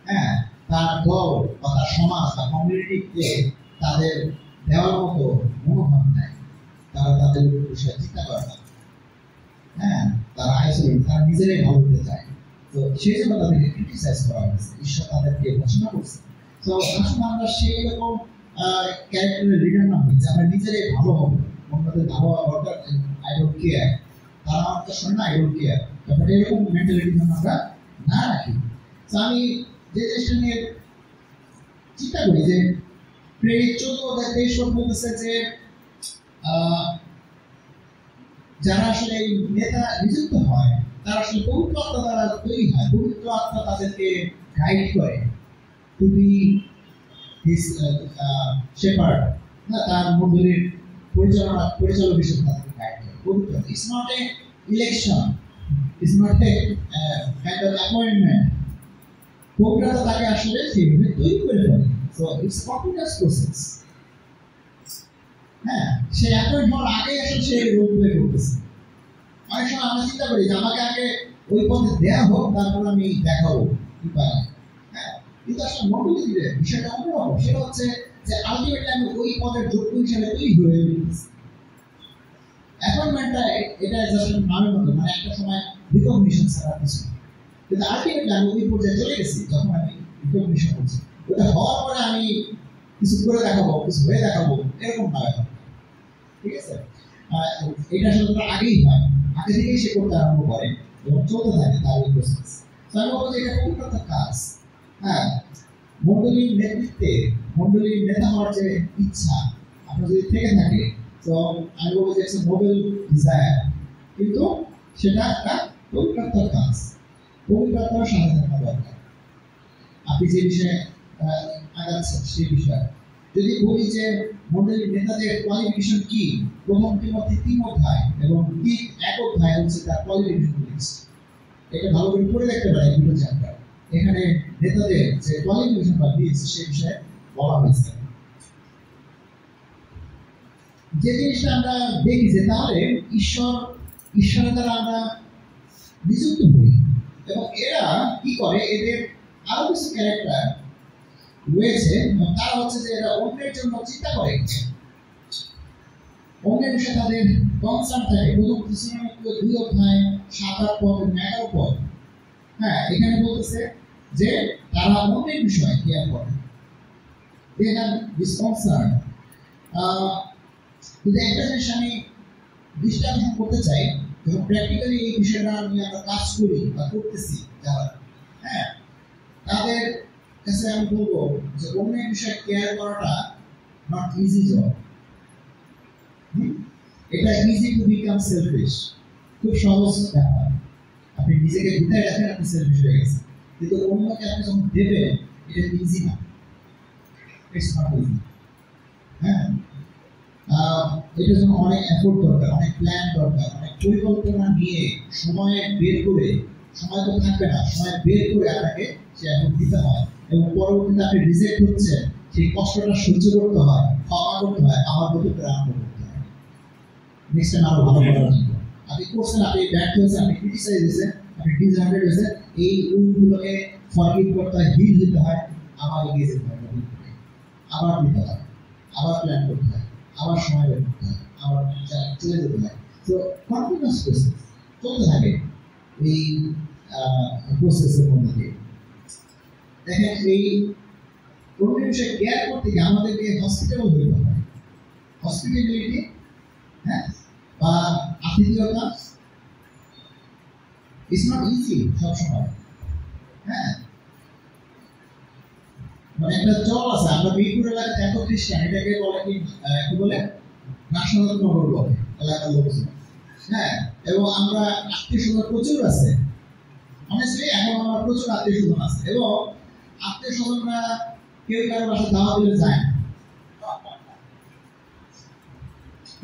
হ্যাঁ, তার দল বা তার সমাজ বা কমিউনিটিকে তাদের দেওয়ার মতো মনোভাব নাই, তারা তাদের বিষয়ে চিন্তা করে না। হ্যাঁ, তারা আইসোলেট, তারা নিজেরাই ভালো হতে চায়। তো সেই জন্য তাদেরকে ক্রিটিসাইজ করা হয়েছে, ঈশ্বর তাদেরকে ঘোষণা করছে। তো আসলে আমরা সেই রকম ক্যারেক্টারের লিডার না হয়েছে, আমরা নিজেরাই ভালো হবো, অন্যদের ভালো হওয়া দরকার, আই ডোন্ট কেয়ার, তারা আমার তো শোনে না, আই ডোন্ট কেয়ার, ব্যাপারটা এরকম মেন্টালিটি যেন আমরা না রাখি। তো আমি যে জিনিসটা নিয়ে চিন্তা করি যে প্রেরিত 14 বলতেছে যে যারা আসলে নেতা নিযুক্ত হয় তারা আসলে পবিত্র আত্মা দ্বারা তৈরি হয়, পবিত্র আত্মা তাদেরকে গাইড করে, টু বি হিজ শেপার্ড, তার মণ্ডলীর পরিচালক হিসেবে তাদেরকে গাইড করে। পবিত্র, it's not a election, it's not a kind of appointment. পবিত্রতা তাকে আসলে সেইভাবে তৈরি করে ফেলে। So it's continuous process. হ্যাঁ, সে অ্যাপয়েন্ট হওয়ার আগে আসলে সে রোল প্লে করতেছে। অনেক সময় আমরা চিন্তা করি যে আমাকে আগে ওই পথে দেওয়া হোক, তারপর আমি দেখাবো কি পারি। হ্যাঁ, কিন্তু আসলে মন্ডলী দিলে বিষয়টা অন্যরকম। সেটা হচ্ছে যে আলটিমেটলি আমি ওই পদের যোগ্য হিসেবে তৈরি হয়ে উঠতেছি। অ্যাপয়েন্টমেন্টটা এটা জাস্ট নামের মতো, মানে একটা সময় রিকগনিশন ছাড়া কিছু, কিন্তু আলটিমেটলি আমি ওই পর্যায়ে চলে গেছি যখন আমি রিকগনিশন করছি। ওটা হওয়ার পরে আমি কিছু করে দেখাবো, কিছু হয়ে দেখাবো, এরকম না ব্যাপার। ঠিক আছে, এটা আসলে আগেই হয়, আগে থেকেই সে করতে আরম্ভ করে এবং চলতে থাকে তার এই প্রসেস। তো আমি বলবো যে এটা পবিত্রতার কাজ। হ্যাঁ, মণ্ডলীর নেতৃত্বে, মণ্ডলীর নেতা হওয়ার যে ইচ্ছা আপনার যদি থেকে থাকে, তো আমি বলবো যে একটা নোবেল ডিজায়ার, কিন্তু সেটা একটা পবিত্রতার কাজ। পবিত্রতার সাথে থাকা দরকার। আপনি যে বিষয়ে আগাচ্ছেন সেই বিষয়ে যদি বলি যে মণ্ডলীর নেতাদের কোয়ালিফিকেশন কি, প্রথম তিমোথী 3 অধ্যায় এবং 1 অধ্যায় হচ্ছে তার কোয়ালিফিকেশন লিস্ট। এটা ভালো করে পড়ে দেখতে পারেন দুটো চ্যাপ্টার। এখানে নেতাদের যে কোয়ালিফিকেশন বা লিস্ট সেই বিষয়ে বলা হয়েছে। যে জিনিসটা আমরা দেখি যে তাহলে ঈশ্বরের দ্বারা আমরা নিযুক্ত হই এবং এরা কি করে, এদের আরো কিছু ক্যারেক্টার রয়েছে এবং তারা হচ্ছে যে এরা অন্যের জন্য চিন্তা করে, অন্যের বিষয়ে তাদের কনসার্ন থাকে। প্রথম থিসসালনিকে 2 অধ্যায় 7-8 পদ এবং 11 পদ। হ্যাঁ, এখানে বলতেছে যে তারা অন্যের বিষয়ে কেয়ার করে, দে হ্যাভ দিস কনসার্ন। কিন্তু একটা জিনিস আমি দৃষ্টান্ত করতে চাই, যখন প্র্যাকটিক্যালি এই বিষয়টা নিয়ে আমরা কাজ করি বা করতেছি যারা, হ্যাঁ, তাদের কাছে আমি বলবো যে অন্যের বিষয়ে কেয়ার করাটা নট ইজি জব। এটা ইজি টু বিকাম সেলফিশ, খুব সহজ ব্যাপার। আপনি নিজেকে গুটায় রাখেন, আপনি সেলফিশ হয়ে গেছেন, কিন্তু অন্যকে আপনি যখন দেবেন এটা ইজি না, ইটস নট ইজি। হ্যাঁ, এটার জন্য অনেক এফোর্ট দরকার, অনেক প্ল্যান দরকার, অনেক পরিকল্পনা নিয়ে সময় বের করে, সময় তো থাকবে না, সময় বের করে আপনাকে সে এফোর্ট দিতে হয় এবং পরবর্তীতে আপনি রিজেক্ট হচ্ছে, সেই কষ্টটা সহ্য করতে হয়, ক্ষমা করতে হয়, আবার নতুন করে আরম্ভ করতে হয়, নেক্সট টাইম আরো ভালো করার জন্য। আপনি করছেন, আপনি ব্যর্থ হয়েছেন, আপনি ক্রিটিসাইজ হয়েছেন, আপনি ডিসঅ্যাপয়েন্টেড হয়েছেন, এই উইলগুলোকে ফরগিভ করতে হয়, হিল দিতে হয়, আবার এগিয়ে যেতে হয়, আবার দিতে হয়, আবার প্ল্যান করতে হয়, আবার সময় বের করতে হয়, আবার চলে যেতে হয়। তো কন্টিনিউয়াস প্রসেস চলতে থাকে এই প্রসেসের মধ্যে দিয়ে। দেখেন, এই কোনো বিষয়ে কেয়ার করতে গিয়ে আমাদেরকে হসপিটাল হইতে হয়। হসপিটালিটি, হ্যাঁ, বা আতিথেয়তা ইজ নট ইজি সবসময়। হ্যাঁ, মানে একটা চল আছে, আমরা মিরপুর এলাকায় এত খ্রিস্টান, এটাকে বলে কি বলে নাশনাল নগর বলে এলাকার লোকজন। হ্যাঁ, এবং আমরা আত্মীয় স্বজন প্রচুর আছে, অনেস্টলি এখন আমার প্রচুর আত্মীয় স্বজন আছে এবং আত্মীয় স্বজনরা কেউ কারো বাসায় দাওয়া দিলে যায় না।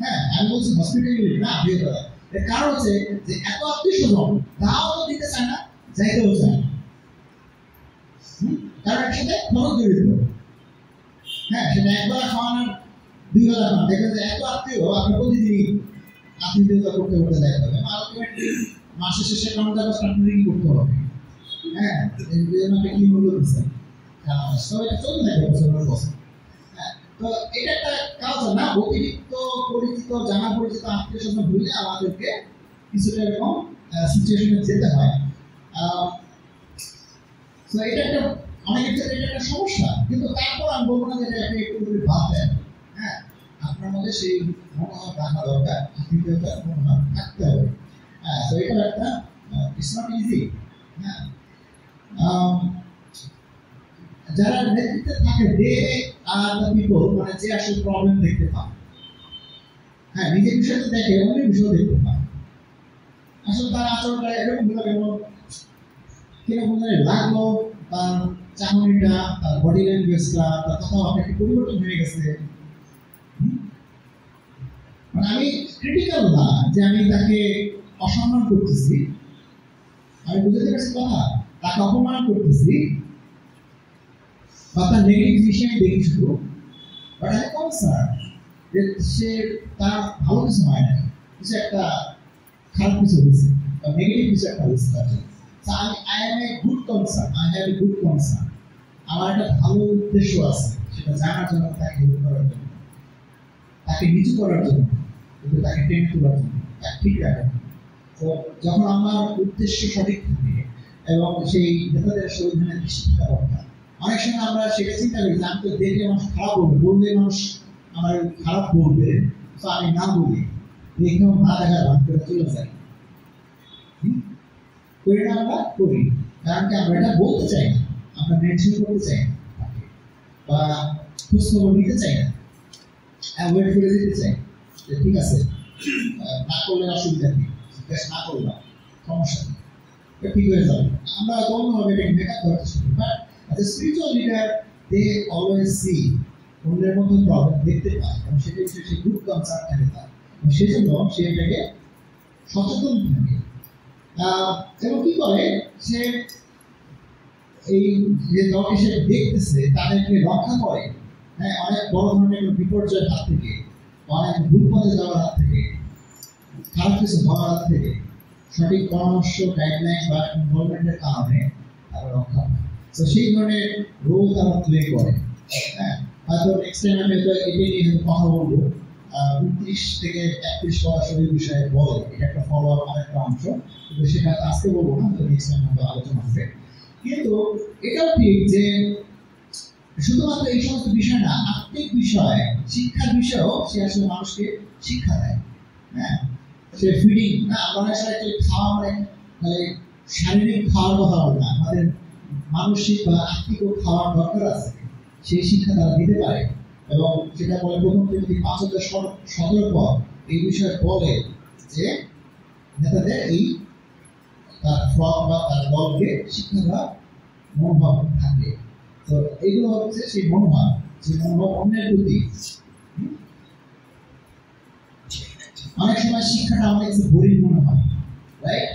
হ্যাঁ, আমি বলছি হসপিটালিটি না, আত্মীয়তা। এর কারণ হচ্ছে যে এত আত্মীয় স্বজন দাওয়া তো দিতে চায় না, যাইতেও চায় না, কারণ এর সাথে খরচ জড়িত। হ্যাঁ, সেটা একবেলা খাওয়ানোর 2 বেলা খাওয়ানো, দেখবেন যে এত আত্মীয় আপনি প্রতিদিনই আত্মীয়তা করতে করতে যাইতে হবে, আলটিমেটলি মাসের শেষে কাউন্টার স্টার্টিং করতে হবে। হ্যাঁ, এই জন্য আপনি কি মূল্য দিচ্ছেন, সব এটা চলতে থাকে বছর পর বছর। হ্যাঁ, তো এটা একটা কালচার না, অতিরিক্ত পরিচিত জানা পরিচিত আত্মীয় স্বজন হইলে আমাদেরকে কিছুটা এরকম সিচুয়েশনে যেতে হয়। তো এটা একটা অনেকের ক্ষেত্রে এটা একটা সমস্যা, কিন্তু তারপর আমি বলবো না যে এটা আপনি একটু বাদ দেন। হ্যাঁ, আপনার মধ্যে সেই মনোভাব রাখা দরকার, আত্মীয়তার মনোভাব থাকতে হবে। হ্যাঁ, তো এটা একটা ইটস নট ইজি। হ্যাঁ, যারা নেতৃত্বে থাকে দে আর দ্য পিপল, মানে যে আসলে প্রবলেম দেখতে পায়। হ্যাঁ, নিজের বিষয় তো দেখে, অনেক বিষয় দেখতে পায়। আসলে তার আচরণটা এরকম হলো কেমন কিরকম জানি লাগলো, তার চাহনিটা, তার বডি ল্যাঙ্গুয়েজটা, তার কথাবার্তা একটু পরিবর্তন হয়ে গেছে। মানে আমি ক্রিটিক্যাল না যে আমি তাকে অসম্মান করতেছি, আমি বুঝতে পারছি কথা, তাকে অপমান করতেছি বা তার নেগেটিভ জিনিস আমি দেখি শুধু, বাট আমি কনসার্ন যে সে তার ভালো কিছু হয় না, কিছু একটা খারাপ কিছু হয়েছে বা নেগেটিভ কিছু একটা হয়েছে তার জন্য। I am a good concern. I have a good concern. আমার একটা ভালো উদ্দেশ্য আছে, সেটা জানার জন্য, তাকে হেল্প করার জন্য, তাকে নিচু করার জন্য, কিন্তু তাকে টেনে তোলার জন্য, তাকে ঠিক রাখার জন্য। তো যখন আমার উদ্দেশ্য সঠিক থাকে এবং সেই নেতাদের সংবিধানের শিক্ষা দরকার, অনেক সময় আমরা সেটা চিন্তা করি যে আমি তো দেখলে মানুষ খারাপ বলবে, বললে মানুষ আমার খারাপ বলবে, তো আমি না বলি, দেখেও না দেখার ভাগ করে চলে যাই। করি না আমরা? করি, কারণ কি আমরা এটা বলতে চাই না, আমরা মেনশন করতে চাই না, বা খোঁজ খবর নিতে চাই না, অ্যাভয়েড করে দিতে চাই যে ঠিক আছে না করলে অসুবিধা নেই, না করলাম সমস্যা নেই, ঠিক হয়ে যাবে। আমরা অন্যভাবে এটাকে মেকআপ করার চেষ্টা করি, but as a spiritual leader they always see, অন্যের মধ্যে প্রবলেম দেখতে পায় এবং সেটা বিষয়ে সে গুড কনসার্ন থাকে তার, এবং সেই জন্য সে এটাকে সচেতন থাকে। এবং কি করে সে এই যে দলকে সে দেখতেছে তাদেরকে রক্ষা করে। হ্যাঁ, অনেক বড় ধরনের বিপর্যয়ের হাত থেকে, অনেক ভুল পথে যাওয়ার হাত থেকে, খারাপ কিছু হওয়ার হাত থেকে সঠিক পরামর্শ, গাইডলাইন বা ইনভলভমেন্টের কারণে তারা রক্ষা পায়। তো সেই ধরনের রোল তারা প্লে করে। হ্যাঁ, হয়তো নেক্সট টাইম আমি হয়তো এটি নিয়ে কথা বলবো। 29 থেকে 31 সরাসরি বিষয়ে বলে, এটা একটা ফলো আপ আরেকটা অংশ, কিন্তু সেটা আজকে বলবো না, তো নেক্সট টাইম হয়তো আলোচনা হবে। কিন্তু এটাও ঠিক যে শুধুমাত্র এই সমস্ত বিষয় না, আত্মিক বিষয়, শিক্ষার বিষয়েও সে আসলে মানুষকে শিক্ষা দেয়। হ্যাঁ, সে ফিডিং না, আমরা অনেক সময় খাওয়া মানে শারীরিক খাওয়ার কথা বলি না, আমাদের মানসিক বা আত্মিক খাওয়ার দরকার আছে, সেই শিক্ষা তারা দিতে পারে। এবং সেটা বলে প্রথম তিমোথী 5:17 পর এই বিষয়ে বলে যে নেতাদের এই তার ফল বা তার দলকে শিক্ষা দেওয়ার মনোভাব থাকে। তো এগুলো হচ্ছে সেই মনোভাব, যে মনোভাব অন্যের প্রতি। অনেক সময় শিক্ষাটা আমাদের কাছে বোরিং মনে হয়, রাইট?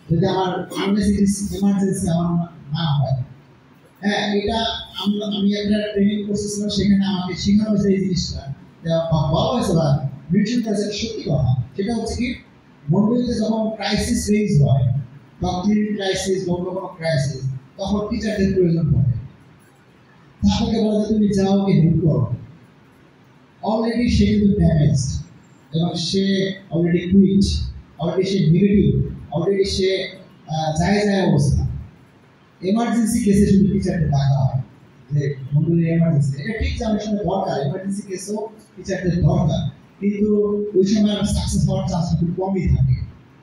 যদি আমার এমার্জেন্সি আমার না হয়, হ্যাঁ, এটা আমি একটা ট্রেনিং করতেছিলাম, সেখানে আমাকে শেখানো হয়েছে এই জিনিসটা, বলা হয়েছে বা মেনশন করেছে, সত্যি কথা। সেটা হচ্ছে কি, মন্ডলীতে যখন ক্রাইসিস রেইজ হয়, ডক্টরিন ক্রাইসিস, অন্য কোনো ক্রাইসিস, তখন টিচারদের প্রয়োজন পড়ে। তাদেরকে বলে তুমি যাও, ওকে হেল্প করো। অলরেডি সে কিন্তু ড্যামেজড, এবং সে অলরেডি কুইট, অলরেডি সে নেগেটিভ, অলরেডি সে যায় অবস্থা। এমার্জেন্সি কেসে শুধু টিচারকে ডাকা হয় যে মন্ডলীর এমার্জেন্সি, এটা ঠিক যে অনেক সময় দরকার, এমার্জেন্সি কেসেও টিচারদের দরকার, কিন্তু ওই সময় সাকসেস হওয়ার চান্স খুব কমই থাকে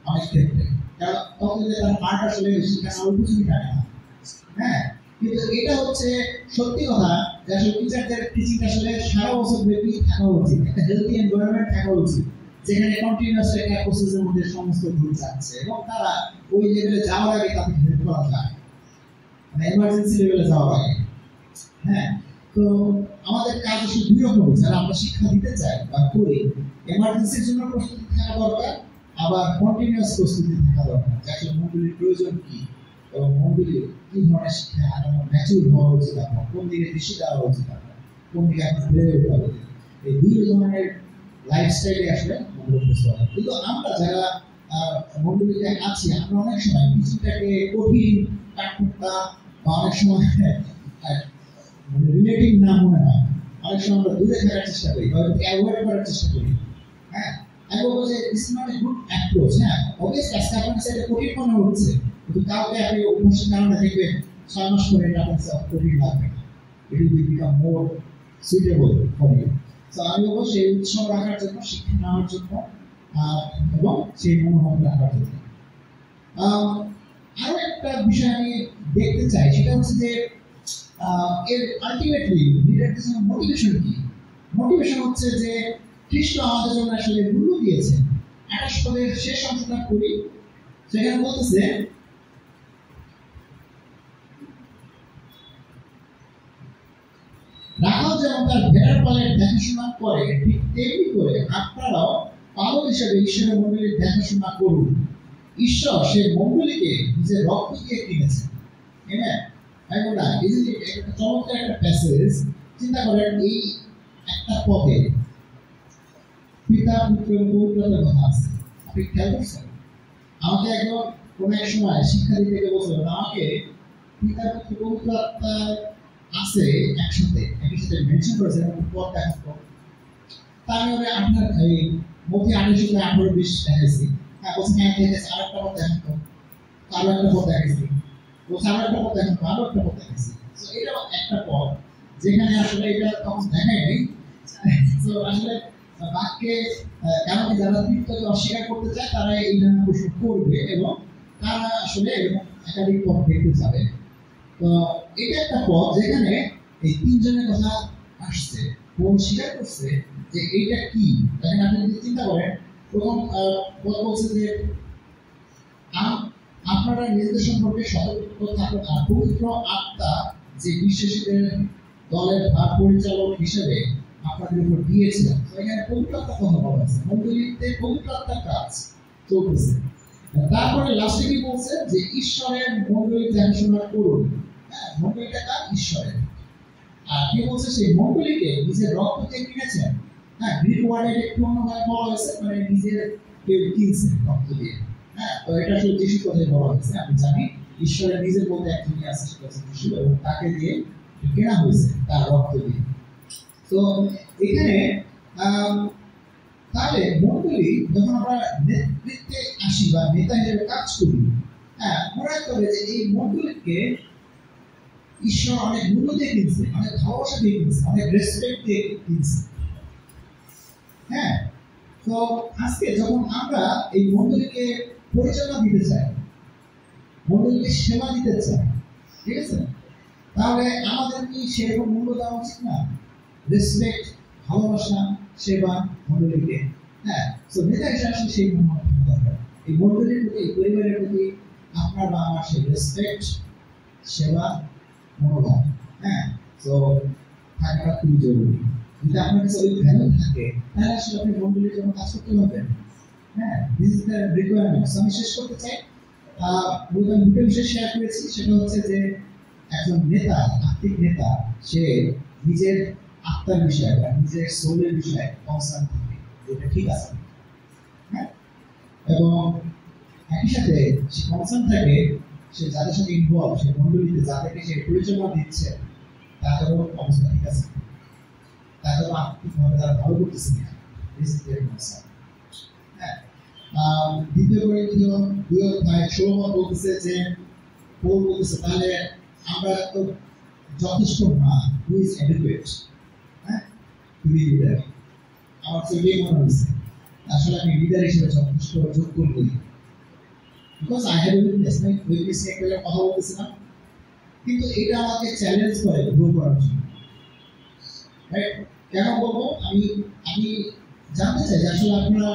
অনেক ক্ষেত্রে, কারণ তখন তার পার্ট আসলে সেখানে উপযোগী থাকে না। হ্যাঁ, কিন্তু এটা হচ্ছে সত্যি কথা যে আসলে টিচারদের টিচিং আসলে সারা বছর ব্যাপী থাকা উচিত, একটা হেলদি এনভায়রনমেন্ট থাকা উচিত, যেখানে কন্টিনিউয়াস একটা প্রসেসের মধ্যে সমস্ত ভুল যাচ্ছে এবং তারা ওই লেভেলে যাওয়ার আগে তাদের হেল্প করা যায়, মানে এমার্জেন্সি লেভেলে যাওয়ার আগে। হ্যাঁ, তো আমাদের কাজ আসলে দুই রকম, যারা আমরা শিক্ষা দিতে চাই বা করি, এমার্জেন্সির জন্য প্রস্তুতি থাকা দরকার, আবার কন্টিনিউয়াস প্রস্তুতি থাকা দরকার, যে আসলে মন্ডলীর প্রয়োজন কি এবং মন্ডলীর কি ধরনের শিক্ষা আগানো ম্যাচিউর হওয়া উচিত, আপনার কোন দিকে বেশি দেওয়া উচিত, আপনার কোন দিকে এখন বেড়ে ওঠা উচিত, এই দুই ধরনের লাইফস্টাইলে আসলে মন্ডলী বুঝতে হবে। কিন্তু আমরা যারা মন্ডলীতে আছি, আমরা অনেক সময় কিছুটাকে কঠিন কাঠখোট্টা বা অনেক সময় রিলেটিভ না মনে হয়, অনেক সময় আমরা দূরে থাকার চেষ্টা করি বা অ্যাভয়েড করার চেষ্টা করি। হ্যাঁ, আমি বলবো যে this is not a good approach. হ্যাঁ, অবভিয়াসলি আজকে আপনার সাথে কঠিন মনে হচ্ছে, কিন্তু কাউকে আপনি অভ্যাসের কারণে দেখবেন 6 মাস পরে এটা আপনার সাথে কঠিন লাগবে না। It will become more suitable for you. তো আমি বলবো সেই উৎসাহ রাখার জন্য, শিক্ষা নেওয়ার জন্য এবং সেই মনোভাব রাখার জন্য। আরো একটা বিষয় আমি দেখতে চাই, সেটা হচ্ছে যে এর আলটিমেটলি লিডারদের জন্য মোটিভেশন কি? মোটিভেশন হচ্ছে যে খ্রিস্ট আমাদের জন্য আসলে মূল্য দিয়েছেন। 28 পদের শেষ অংশটা করি, সেখানে বলতেছে রাখাল যেমন তার ভেড়ার পালের দেখাশোনা করে, ঠিক তেমনি করে আপনারাও পালক হিসেবে ঈশ্বরের মণ্ডলীর দেখাশোনা করুন। ঈশ্বর সেই মণ্ডলীকে নিজের রক্ত দিয়ে কিনেছেন। হ্যাঁ, এখন না এই যে একটা চমৎকার একটা প্যাসেজ, চিন্তা করেন এই একটা পদে পিতা পুত্র এবং পবিত্রতার কথা আছে। আপনি খেয়াল করছেন? আমাকে একদম কোনো এক সময় শিক্ষা দিতে গিয়ে বলছিল আমাকে পিতা পুত্র পবিত্রতা আছে একসাথে একই সাথে মেনশন করেছে এবং পদ দেখাতো। তার আমি আপনার এই মধ্যে 18-20 দেখাইছি। হ্যাঁ, বলছে হ্যাঁ দেখেছি, আর একটা পদ দেখাতো, আরো একটা পদ দেখাইছি, বলছে আরো একটা পদ দেখাতো, আরো একটা পদ দেখাইছি। তো এটা একটা পদ যেখানে আসলে এটা তখন দেখায়নি। তো আসলে বাক্যে কারণ যারা তৃপ্তকে অস্বীকার করতে চায় তারা এই ধরনের প্রশ্ন করবে এবং তারা আসলে এরকম একাধিক পদ দেখতে যাবে। তো এটা একটা পদ যেখানে এই তিনজনের কথা আসছে, কোন স্বীকার করছে যে এইটা কি। দেখেন আপনি যদি চিন্তা করেন, প্রথম পদ বলছে যে আপনারা নিজেদের সম্পর্কে সতর্ক থাকুন, আর পবিত্র আত্মা যে বিশ্বাসীদের দলের ভার পরিচালক হিসেবে আপনাদের উপর দিয়েছিলেন। তো এখানে পবিত্র আত্মার কথা বলা হয়েছে, মণ্ডলীতে পবিত্র আত্মার কাজ চলতেছে। তারপরে লাস্টে কি বলছে যে ঈশ্বরের মণ্ডলীর দেখাশোনা করুন। হ্যাঁ, মণ্ডলীটা কার? ঈশ্বরের। আর কি বলছে সেই মণ্ডলীকে নিজের রক্ত দিয়ে কিনেছেন। হ্যাঁ, গ্রিক ওয়ার্ডে একটু অন্যভাবে বলা হয়েছে, মানে নিজের কেউ কিনছেন রক্ত দিয়ে। হ্যাঁ, তো এটা আসলে যিশুর কথাই বলা হয়েছে। আমি জানি ঈশ্বরের নিজের মধ্যে একজনই আছে, সেটা হচ্ছে যিশু, এবং তাকে দিয়ে কেনা হয়েছে তার রক্ত দিয়ে। তো এখানে তাহলে মণ্ডলী যখন আমরা নেতৃত্বে আসি বা নেতা হিসেবে কাজ করি, হ্যাঁ, মনে রাখতে হবে যে এই মণ্ডলীকে ঈশ্বর অনেক মূল্য দিয়ে কিনছে, অনেক ভালোবাসা দিয়ে কিনছে, অনেক রেসপেক্ট দিয়ে কিনছে। হ্যাঁ, তো আজকে যখন আমরা এই মণ্ডলীকে পরিচালনা দিতে চাই, মণ্ডলীকে সেবা দিতে চাই, ঠিক আছে, তাহলে আমাদের কি সেরকম মূল্য দেওয়া উচিত না? রেসপেক্ট, ভালোবাসা, সেবা মণ্ডলীকে। হ্যাঁ, তো নেতা হিসেবে আসলে সেই মনোভাব দরকার। এই মণ্ডলীর প্রতি, এই পরিবারের প্রতি আপনার বা আমার সেই রেসপেক্ট, সেবা, মনোভাব, হ্যাঁ, তো থাকাটা খুবই জরুরি। যদি আপনার কাছে ওই ভ্যালু থাকে, তাহলে আসলে আপনি মণ্ডলীর জন্য কাজ করতে পারবেন। হ্যাঁ, দিস ইজ দ্য রিকোয়ারমেন্টস। আমি শেষ করতে চাই, দুটো বিষয় শেয়ার করেছি। সেটা হচ্ছে যে একজন নেতা, আর্থিক নেতা, সে নিজের আত্মার বিষয়ে বা নিজের সোলের বিষয়ে কনসার্ন থাকে, যেটা ঠিক আছে। হ্যাঁ, এবং একই সাথে সে কনসার্ন থাকে সে যাদের সাথে ইনভলভ, সে মণ্ডলীতে যাদেরকে সে পরিচালনা দিচ্ছে, তাদেরও অবস্থা ঠিক আছে, তাদেরও আর্থিকভাবে তারা ভালো করতেছে কিনা। হ্যাঁ, দ্বিতীয় করিন্থীয় 2:16 বলতেছে যে পৌল বলতেছে তাহলে আমরা তো যথেষ্ট না, হু ইজ অ্যাডিকুয়েট, হ্যাঁ, টু বি লিডার। আমার তো এই মনে হয়েছে আসলে আমি লিডার হিসেবে যথেষ্ট যোগ্য নই। বিকজ আই হ্যাভ উইটনেস, আমি উইটনেস নিয়ে একটা কথা বলতেছিলাম, কিন্তু এটা আমাকে চ্যালেঞ্জ করে গ্রো করার জন্য। রাইট, কেন বলবো? আমি জানতে চাই যে আসলে আপনারা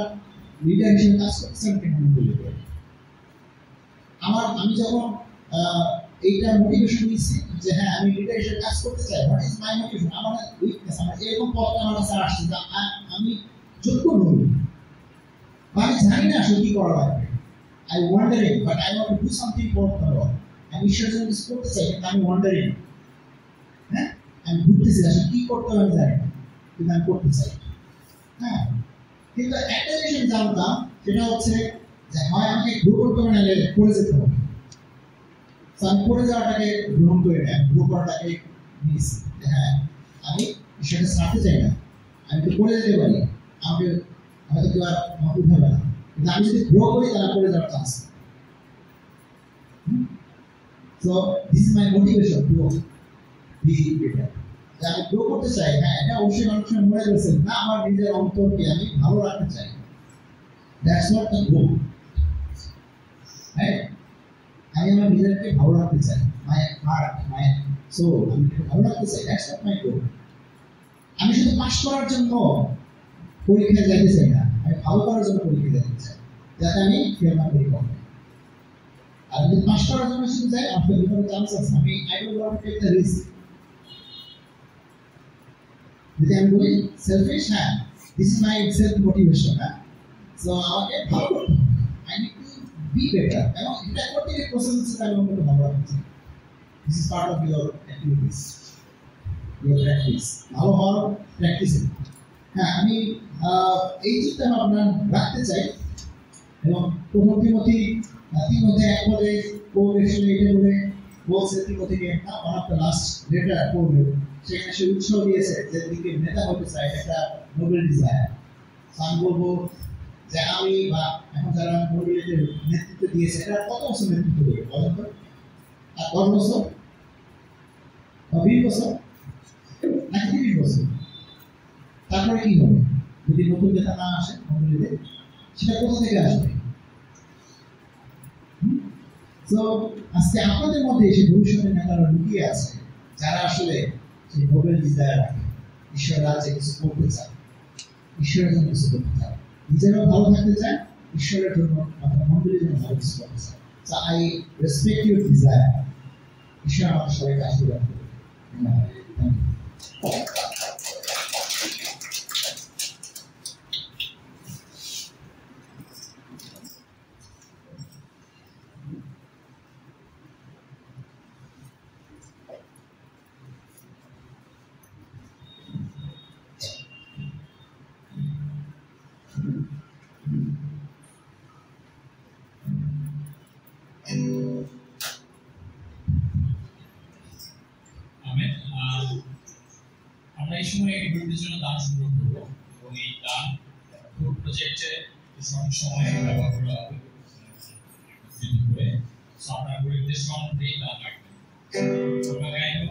লিডার হিসেবে কাজ করতেছেন কেমন বলতে। আমি যখন এইটা মোটিভেশন নিচ্ছি যে হ্যাঁ আমি লিডার হিসেবে কাজ করতে চাই, হোয়াট ইজ মাই মোটিভেশন? আমার উইকনেস, আমার এরকম পথটা আমার কাছে আসছে যে আমি যোগ্য নই, আমি জানি না আসলে কি করা লাগবে। I wandering, but I want to do something for the Lord. আমি ঈশ্বরের জন্য কিছু করতে চাই, কিন্তু আমি ওয়ান্ডারিং। হ্যাঁ, আমি ঘুরতেছি, আসলে কি করতে হবে আমি জানি না, কিন্তু আমি করতে চাই। হ্যাঁ, কিন্তু একটা জিনিস আমি জানতাম, সেটা হচ্ছে যে হয় আমাকে গ্রো করতে হবে, নাহলে পড়ে যেতে হবে। আমি পড়ে যাওয়াটাকে গ্রহণ করে নেই, গ্রো করাটাকে নিয়েছি। হ্যাঁ, আমি ঈশ্বরকে ছাড়তে চাই না, আমি তো পড়ে যেতে পারি, আমাকে হয়তো কেউ আর আমাকে উঠাবে না, কিন্তু আমি যদি গ্রো করি তাহলে পড়ে যাওয়ার chance. So this is my motivation to be better. আমি গ্রো করতে চাই, হ্যাঁ এটা অবশ্যই অনেক সময় মনে করছেন না, আমার নিজের অন্তরকে আমি ভালো রাখতে চাই, দ্যাটস নট দ্য গোল। হ্যাঁ আমি আমার নিজেকে ভালো রাখতে চাই, মাই হার্ট মাই সোল আমি ভালো রাখতে চাই, দ্যাটস নট মাই গোল। আমি শুধু পাস করার জন্য পরীক্ষায় যেতে চাই না, আমি ভালো করার জন্য পরীক্ষায় যেতে চাই, যাতে আমি ফেল না করি কখনো। আর যদি পাস করার জন্য শুধু যাই আপনার বিভিন্ন চান্স আছে, আমি I don't want to take the risk. যদি আমি বলি সেলফিশ, হ্যাঁ this is my self motivation. হ্যাঁ সো আমাকে ভালো করতে হবে, I need to be better, এবং এটা করতে গিয়ে প্রসেস হচ্ছে আমি অন্যকে ভালো রাখতে চাই। This is part of your activities, your practice, ভালো হওয়ার প্র্যাকটিস। হ্যাঁ আমি এই চিন্তা ভাবনা রাখতে চাই, এবং প্রথম তিমথি 1:1 পৌল এটা বলে বলছে তিমথিকে one of the last letter পড়ল, সেখানে সে উৎসাহ দিয়েছে যে দিকে নেতা হতে চায়, একটা নোবেল ডিজায়ার। আমি বলবো যে আমি বা এখন যারা মন্ডলীতে নেতৃত্ব দিয়েছে এরা কত বছর নেতৃত্ব দেবে বলেন তো? আর 10 বছর বা 20 বছর নাকি 30 বছর? তারপরে কি হবে যদি নতুন নেতা না আসে মন্ডলীতে? সেটা কোথা থেকে আসবে? তো আজকে আপনাদের মধ্যে এসে ভবিষ্যতের নেতারা লুকিয়ে আছে, যারা আসলে সেই নোবেল ডিজায়ার রাখে, ঈশ্বর রাজ্যে কিছু করতে চায়, ঈশ্বরের জন্য কিছু করতে চায়, নিজেরাও ভালো থাকতে চায়, ঈশ্বরের জন্য আপনার মন্ডলীর জন্য ভালো কিছু করতে চায়। So I respect your desire. ঈশ্বর আমাদের সবাইকে আশীর্বাদ করুন। Thank you.
আমরা এই সময় এই গ্রুপের জন্য দান সংগ্রহ করবো, এবং এই দান গ্রুপ প্রজেক্টে সময় ব্যবহার করা হবে করে। আপনার গরিবদের সম্পর্কে দান রাখবেন। আমরা গাইব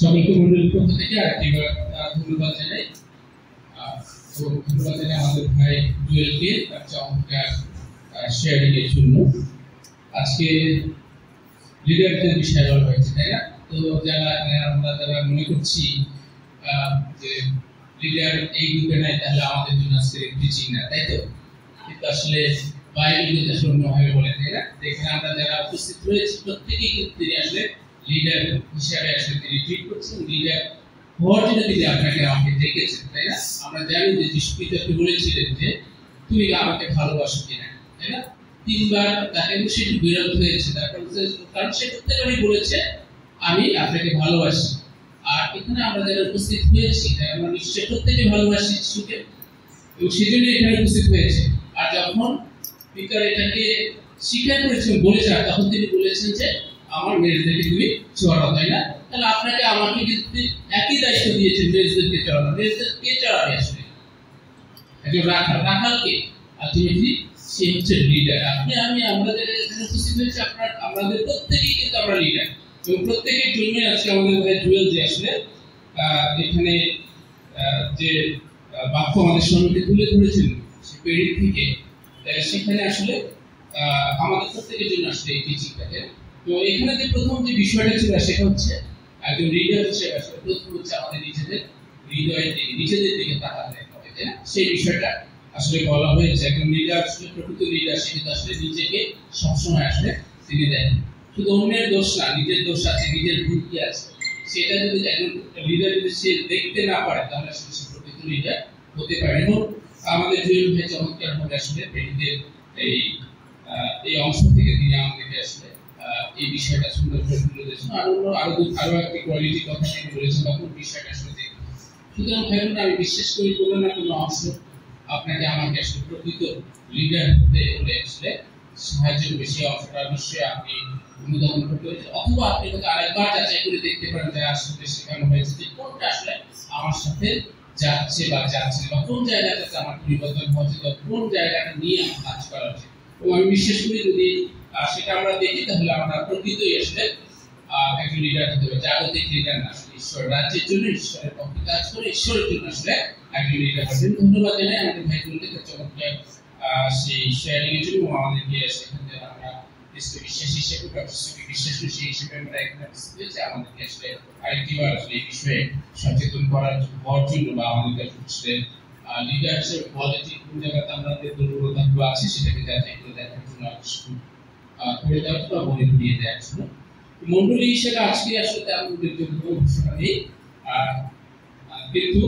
সবাইকে মন্ডলীর পক্ষ থেকে আরেকবার ধন্যবাদ জানাই। ধন্যবাদ জানাই আমাদের ভাই জুয়েলকে তার চমৎকার শেয়ারিং এর জন্য। আজকে লিডারদের বিষয় বলা হয়েছে, তাই না? তো আমরা যারা মনে করছি যে লিডার এই গ্রুপে নাই, তাহলে আমাদের জন্য আজকে টিচিং না, তাই তো? কিন্তু আসলে বাইরে যেটা অন্যভাবে বলে, তাই না? এখানে আমরা যারা উপস্থিত রয়েছি প্রত্যেকেই কিন্তু তিনি আসলে লিডার হিসাবে আসলে তিনি ট্রিট করছেন। লিডার হওয়ার জন্য তিনি আপনাকে আমাকে ডেকেছেন, তাই না? আমরা জানি যে যিশু খ্রিস্ট বলেছিলেন যে তুমি আমাকে ভালোবাসো কিনা, তাই না? তিনবার তাকে সেটি বিরোধ হয়েছে, কারণ সে প্রত্যেকবারই বলেছে আমি আপনাকে ভালোবাসি। আর এখানে আমরা যারা উপস্থিত হয়েছি আমরা নিশ্চয়ই প্রত্যেকে ভালোবাসি যিশুকে, এবং সেজন্যই এখানে উপস্থিত হয়েছে। আর যখন স্পিকার এটাকে স্বীকার করেছেন বলেছেন, তখন তিনি বলেছেন যে আমার মেয়েদেরকে তুমি চড়াও, তাই না? তাহলে আপনাকে আমাকে কিন্তু একই দায়িত্ব দিয়েছেন মেয়েদেরকে চড়ানো। মেয়েদের কে চড়াবে আসলে? একজন রাখালকে। আলটিমেটলি সে হচ্ছে লিডার। আপনি আমি আমরা যারা এখানে উপস্থিত হয়েছি আমাদের প্রত্যেকেই কিন্তু আমরা লিডার, এবং প্রত্যেকের জন্য আজকে আমাদের ভাই জুয়েল যে আসলে এখানে যে বাক্য আমাদের সম্মুখে তুলে ধরেছেন পেরিক থেকে, সেখানে আসলে আমাদের প্রত্যেকের জন্য আসলে এই টিচিংটাকে। তো এখানে যে প্রথম যে বিষয়টা ছিল সেটা হচ্ছে একজন লিডার হিসেবে আসলে প্রথম হচ্ছে আমাদের নিজেদের হৃদয়ের দিকে, নিজেদের দিকে তাকাতে হবে, তাই না? সেই বিষয়টা আসলে বলা হয়েছে। একজন লিডার আসলে প্রকৃত লিডার সে কিন্তু আসলে নিজেকে সবসময় আসলে তিনি দেন, শুধু অন্যের দোষ না, নিজের দোষ আছে, নিজের ভুল কি আছে সেটা যদি একজন লিডার যদি সে দেখতে না পারে, তাহলে আসলে সে প্রকৃত লিডার হতে পারে। এবং আমাদের জুয়েল ভাই চমৎকার ভাবে আসলে পেরিদের এই অংশ থেকে তিনি আমাদেরকে আসলে এই বিষয়টা সুন্দর করে তুলে ধরেছেন। আরো একটি কোয়ালিটি কথা নিয়ে বলেছেন, তখন বিষয়টা আসলে দেখুন। সুতরাং ভাইবোন, আমি বিশ্বাস করি কোনো না কোনো অংশ আপনাকে আমাকে আসলে প্রকৃত লিডার হতে হলে আসলে সাহায্য বেশি অংশটা নিশ্চয়ই আপনি অনুধাবন করতে হয়েছে, অথবা আপনি হয়তো আরেকবার যাচাই করে দেখতে পারেন যে আসলে শেখানো হয়েছে যে কোনটা আসলে আমার সাথে যাচ্ছে বা যাচ্ছে না, বা কোন জায়গাটাতে আমার পরিবর্তন হচ্ছে, বা কোন জায়গাটা নিয়ে আমার কাজ করা উচিত। এবং আমি বিশ্বাস করি যদি সেটা আমরা দেখি তাহলে আমরা প্রকৃতই আসলে একজন লিডার হতে হবে, জাগতিক লিডার না, ঈশ্বর রাজ্যের জন্য, ঈশ্বরের পক্ষে কাজ করে ঈশ্বরের জন্য আসলে একজন লিডার হবেন। ধন্যবাদ জানাই আমাদের ভাইগুলোকে চমৎকার সেই শেয়ারিং এর জন্য, আমাদেরকে সেখান থেকে আমরা বিশ্বাস হিসেবে বিশ্বাস করি সেই হিসেবে আমরা এখানে যে আমাদেরকে আসলে আরেকটিবার আসলে এই বিষয়ে সচেতন হওয়ার জন্য, বা আমাদের আসলে লিডার হিসেবে কোয়ালিটি কোন জায়গাতে আমাদের দুর্বলতাগুলো আছে সেটাকে যাচাই করে দেখার জন্য করে দেওয়ার জন্য, মনে করিয়ে দেওয়ার জন্য। মন্ডলী হিসেবে আজকে আসলে আমাদের জন্য ঘোষণা নেই, কিন্তু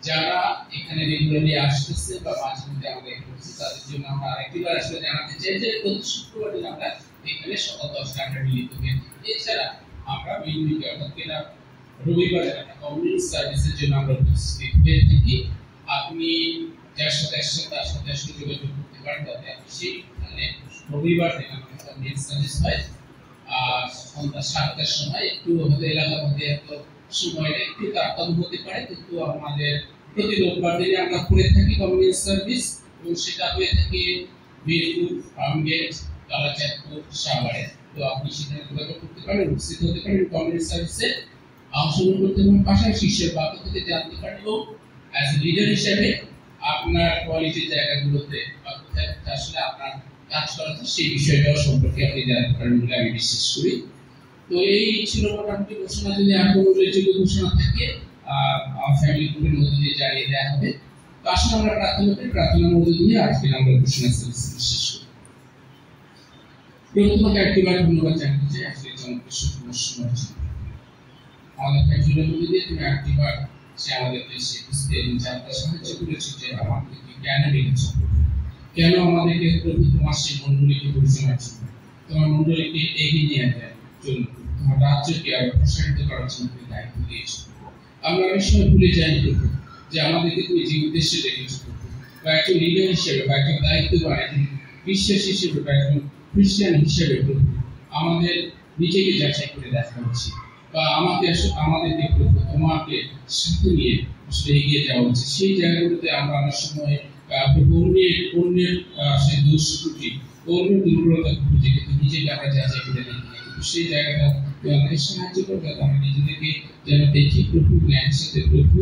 যারা এখানে রেগুলারলি আসতেছে বা মাঝে মধ্যে আমাদের এখানে তাদের জন্য আমরা আরেকবার আসলে জানাতে চাই যে প্রতি শুক্রবার দিন আমরা এখানে সকাল 10টা আমরা মিলিত হয়ে থাকি। এছাড়া আমরা উইকে অর্থাৎ কিনা রবিবার একটা কমিউনিটি সার্ভিসের জন্য আমরা উপস্থিত হয়ে থাকি। আপনি যার সাথে আসছেন তার সাথে আসলে যোগাযোগ করতে পারেন, যাতে আপনি সেইখানে রবিবার দিন আমাদের কমিউনিটি সার্ভিস হয় সন্ধ্যা 7টার সময়। একটু হয়তো এলাকার মধ্যে এত সময়টা একটু তারতম্য হতে পারে, কিন্তু আমাদের প্রতি রোববার দিনে আমরা করে থাকি কমিউনিটি সার্ভিস, এবং সেটা হয়ে থাকে বীরপুর, ফার্মগেট, কালাচাঁদপুর, সাভারে। তো আপনি সেখানে যোগাযোগ করতে পারেন, উপস্থিত হতে পারেন, কমিউনিটি সার্ভিসে অংশগ্রহণ করতে পারেন, পাশাপাশি শিষ্যের বাক্য থেকে জানতে পারেন, এবং অ্যাজ এ লিডার হিসেবে আপনার কোয়ালিটির জায়গাগুলোতে আসলে আপনার কাজ করা সেই বিষয়টাও সম্পর্কে আপনি জানতে পারেন বলে আমি বিশ্বাস করি। তো এই ছিল মোটামুটি ঘোষণা। যদি আর কোনো উল্লেখযোগ্য ঘোষণা থাকে ফ্যামিলি গ্রুপের মধ্যে দিয়ে জানিয়ে দেওয়া হবে। তো আসলে আমরা প্রার্থনার মধ্যে দিয়ে আজকে আমরা ঘোষণা শেষ করি। প্রথমত একটিবার ধন্যবাদ জানাতে চাই আসলে চমৎকার সুপ্রশ্ন আমাদের ফ্যামিলির মধ্যে দিয়ে তুমি একটিবার সে আমাদেরকে সে বুঝতে এবং জানতে সাহায্য করেছে যে আমাদেরকে কেন রেখেছ, কেন আমাদেরকে প্রভু তোমার সেই মন্ডলীকে পরিচালনার জন্য, তোমার মন্ডলীকে এগিয়ে নিয়ে যায় জন্য, তোমার রাজ্যকে আরো প্রসারিত করার জন্য তুমি দায়িত্ব দিয়েছো। আমরা অনেক সময় ভুলে যাই প্রভু যে আমাদেরকে তুমি যে উদ্দেশ্যে রেখেছো প্রভু, বা একজন লিডার হিসেবে, বা একজন দায়িত্ববান, একজন বিশ্বাস হিসেবে, বা একজন খ্রিস্টান হিসেবে প্রভু আমাদের নিজেকে যাচাই করে দেখা উচিত, বা আমাদেরকে প্রভু তোমাকে সাথে নিয়ে আসলে এগিয়ে যাওয়া উচিত। সেই জায়গাগুলোতে আমরা অনেক সময় অন্যের সেই দোষ ত্রুটি, অন্যের দুর্বলতা খুঁজে, কিন্তু নিজেকে আমরা যাচাই করে দেখি। কিন্তু সেই জায়গাটা আমাদের সাহায্য করবে, আমরা নিজেদেরকে যেন দেখি প্রভু, জ্ঞানের সাথে প্রভু,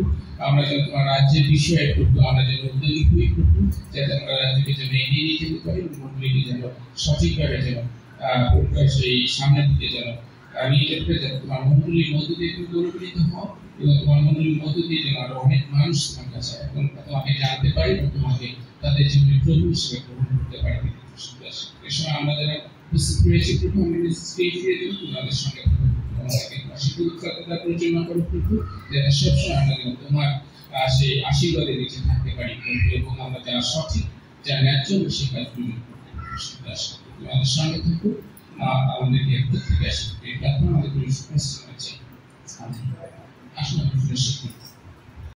আমরা যেন তোমার রাজ্যের বিষয়ে প্রভু আমরা যেন উদ্যোগী হই প্রভু, যাতে আমরা রাজ্যকে যেন এগিয়ে নিয়ে যেতে পারি, মন্ডলীকে যেন সঠিকভাবে যেন সেই সামনের দিকে যেন নিয়ে যেতে পারি, যাতে তোমার মন্ডলীর মধ্য দিয়ে তুমি গৌরবান্বিত হও, এবং তোমার মন্ডলীর মধ্য দিয়ে যেন আরো অনেক মানুষ তোমার কাছে এখন তোমাকে জানতে পারি এবং তোমাকে তাদের জীবনে প্রভু হিসেবে গ্রহণ করতে পারি। এই সময় আমরা যারা উপস্থিত রয়েছি প্রভু, আমাদের স্টেজ দিয়ে দেবো তোমাদের সঙ্গে আমাদেরকে পরিচালনা করো প্রভু, যাতে সবসময় আমরা যেন তোমার সেই আশীর্বাদে নিচে থাকতে পারি এবং আমরা যারা সঠিক, যারা ন্যায্য সেই কাজগুলো আমাদের সঙ্গে থাকবো। আমাদেরকে প্রত্যেকে আসে এই প্রার্থনা আমাদের আসলে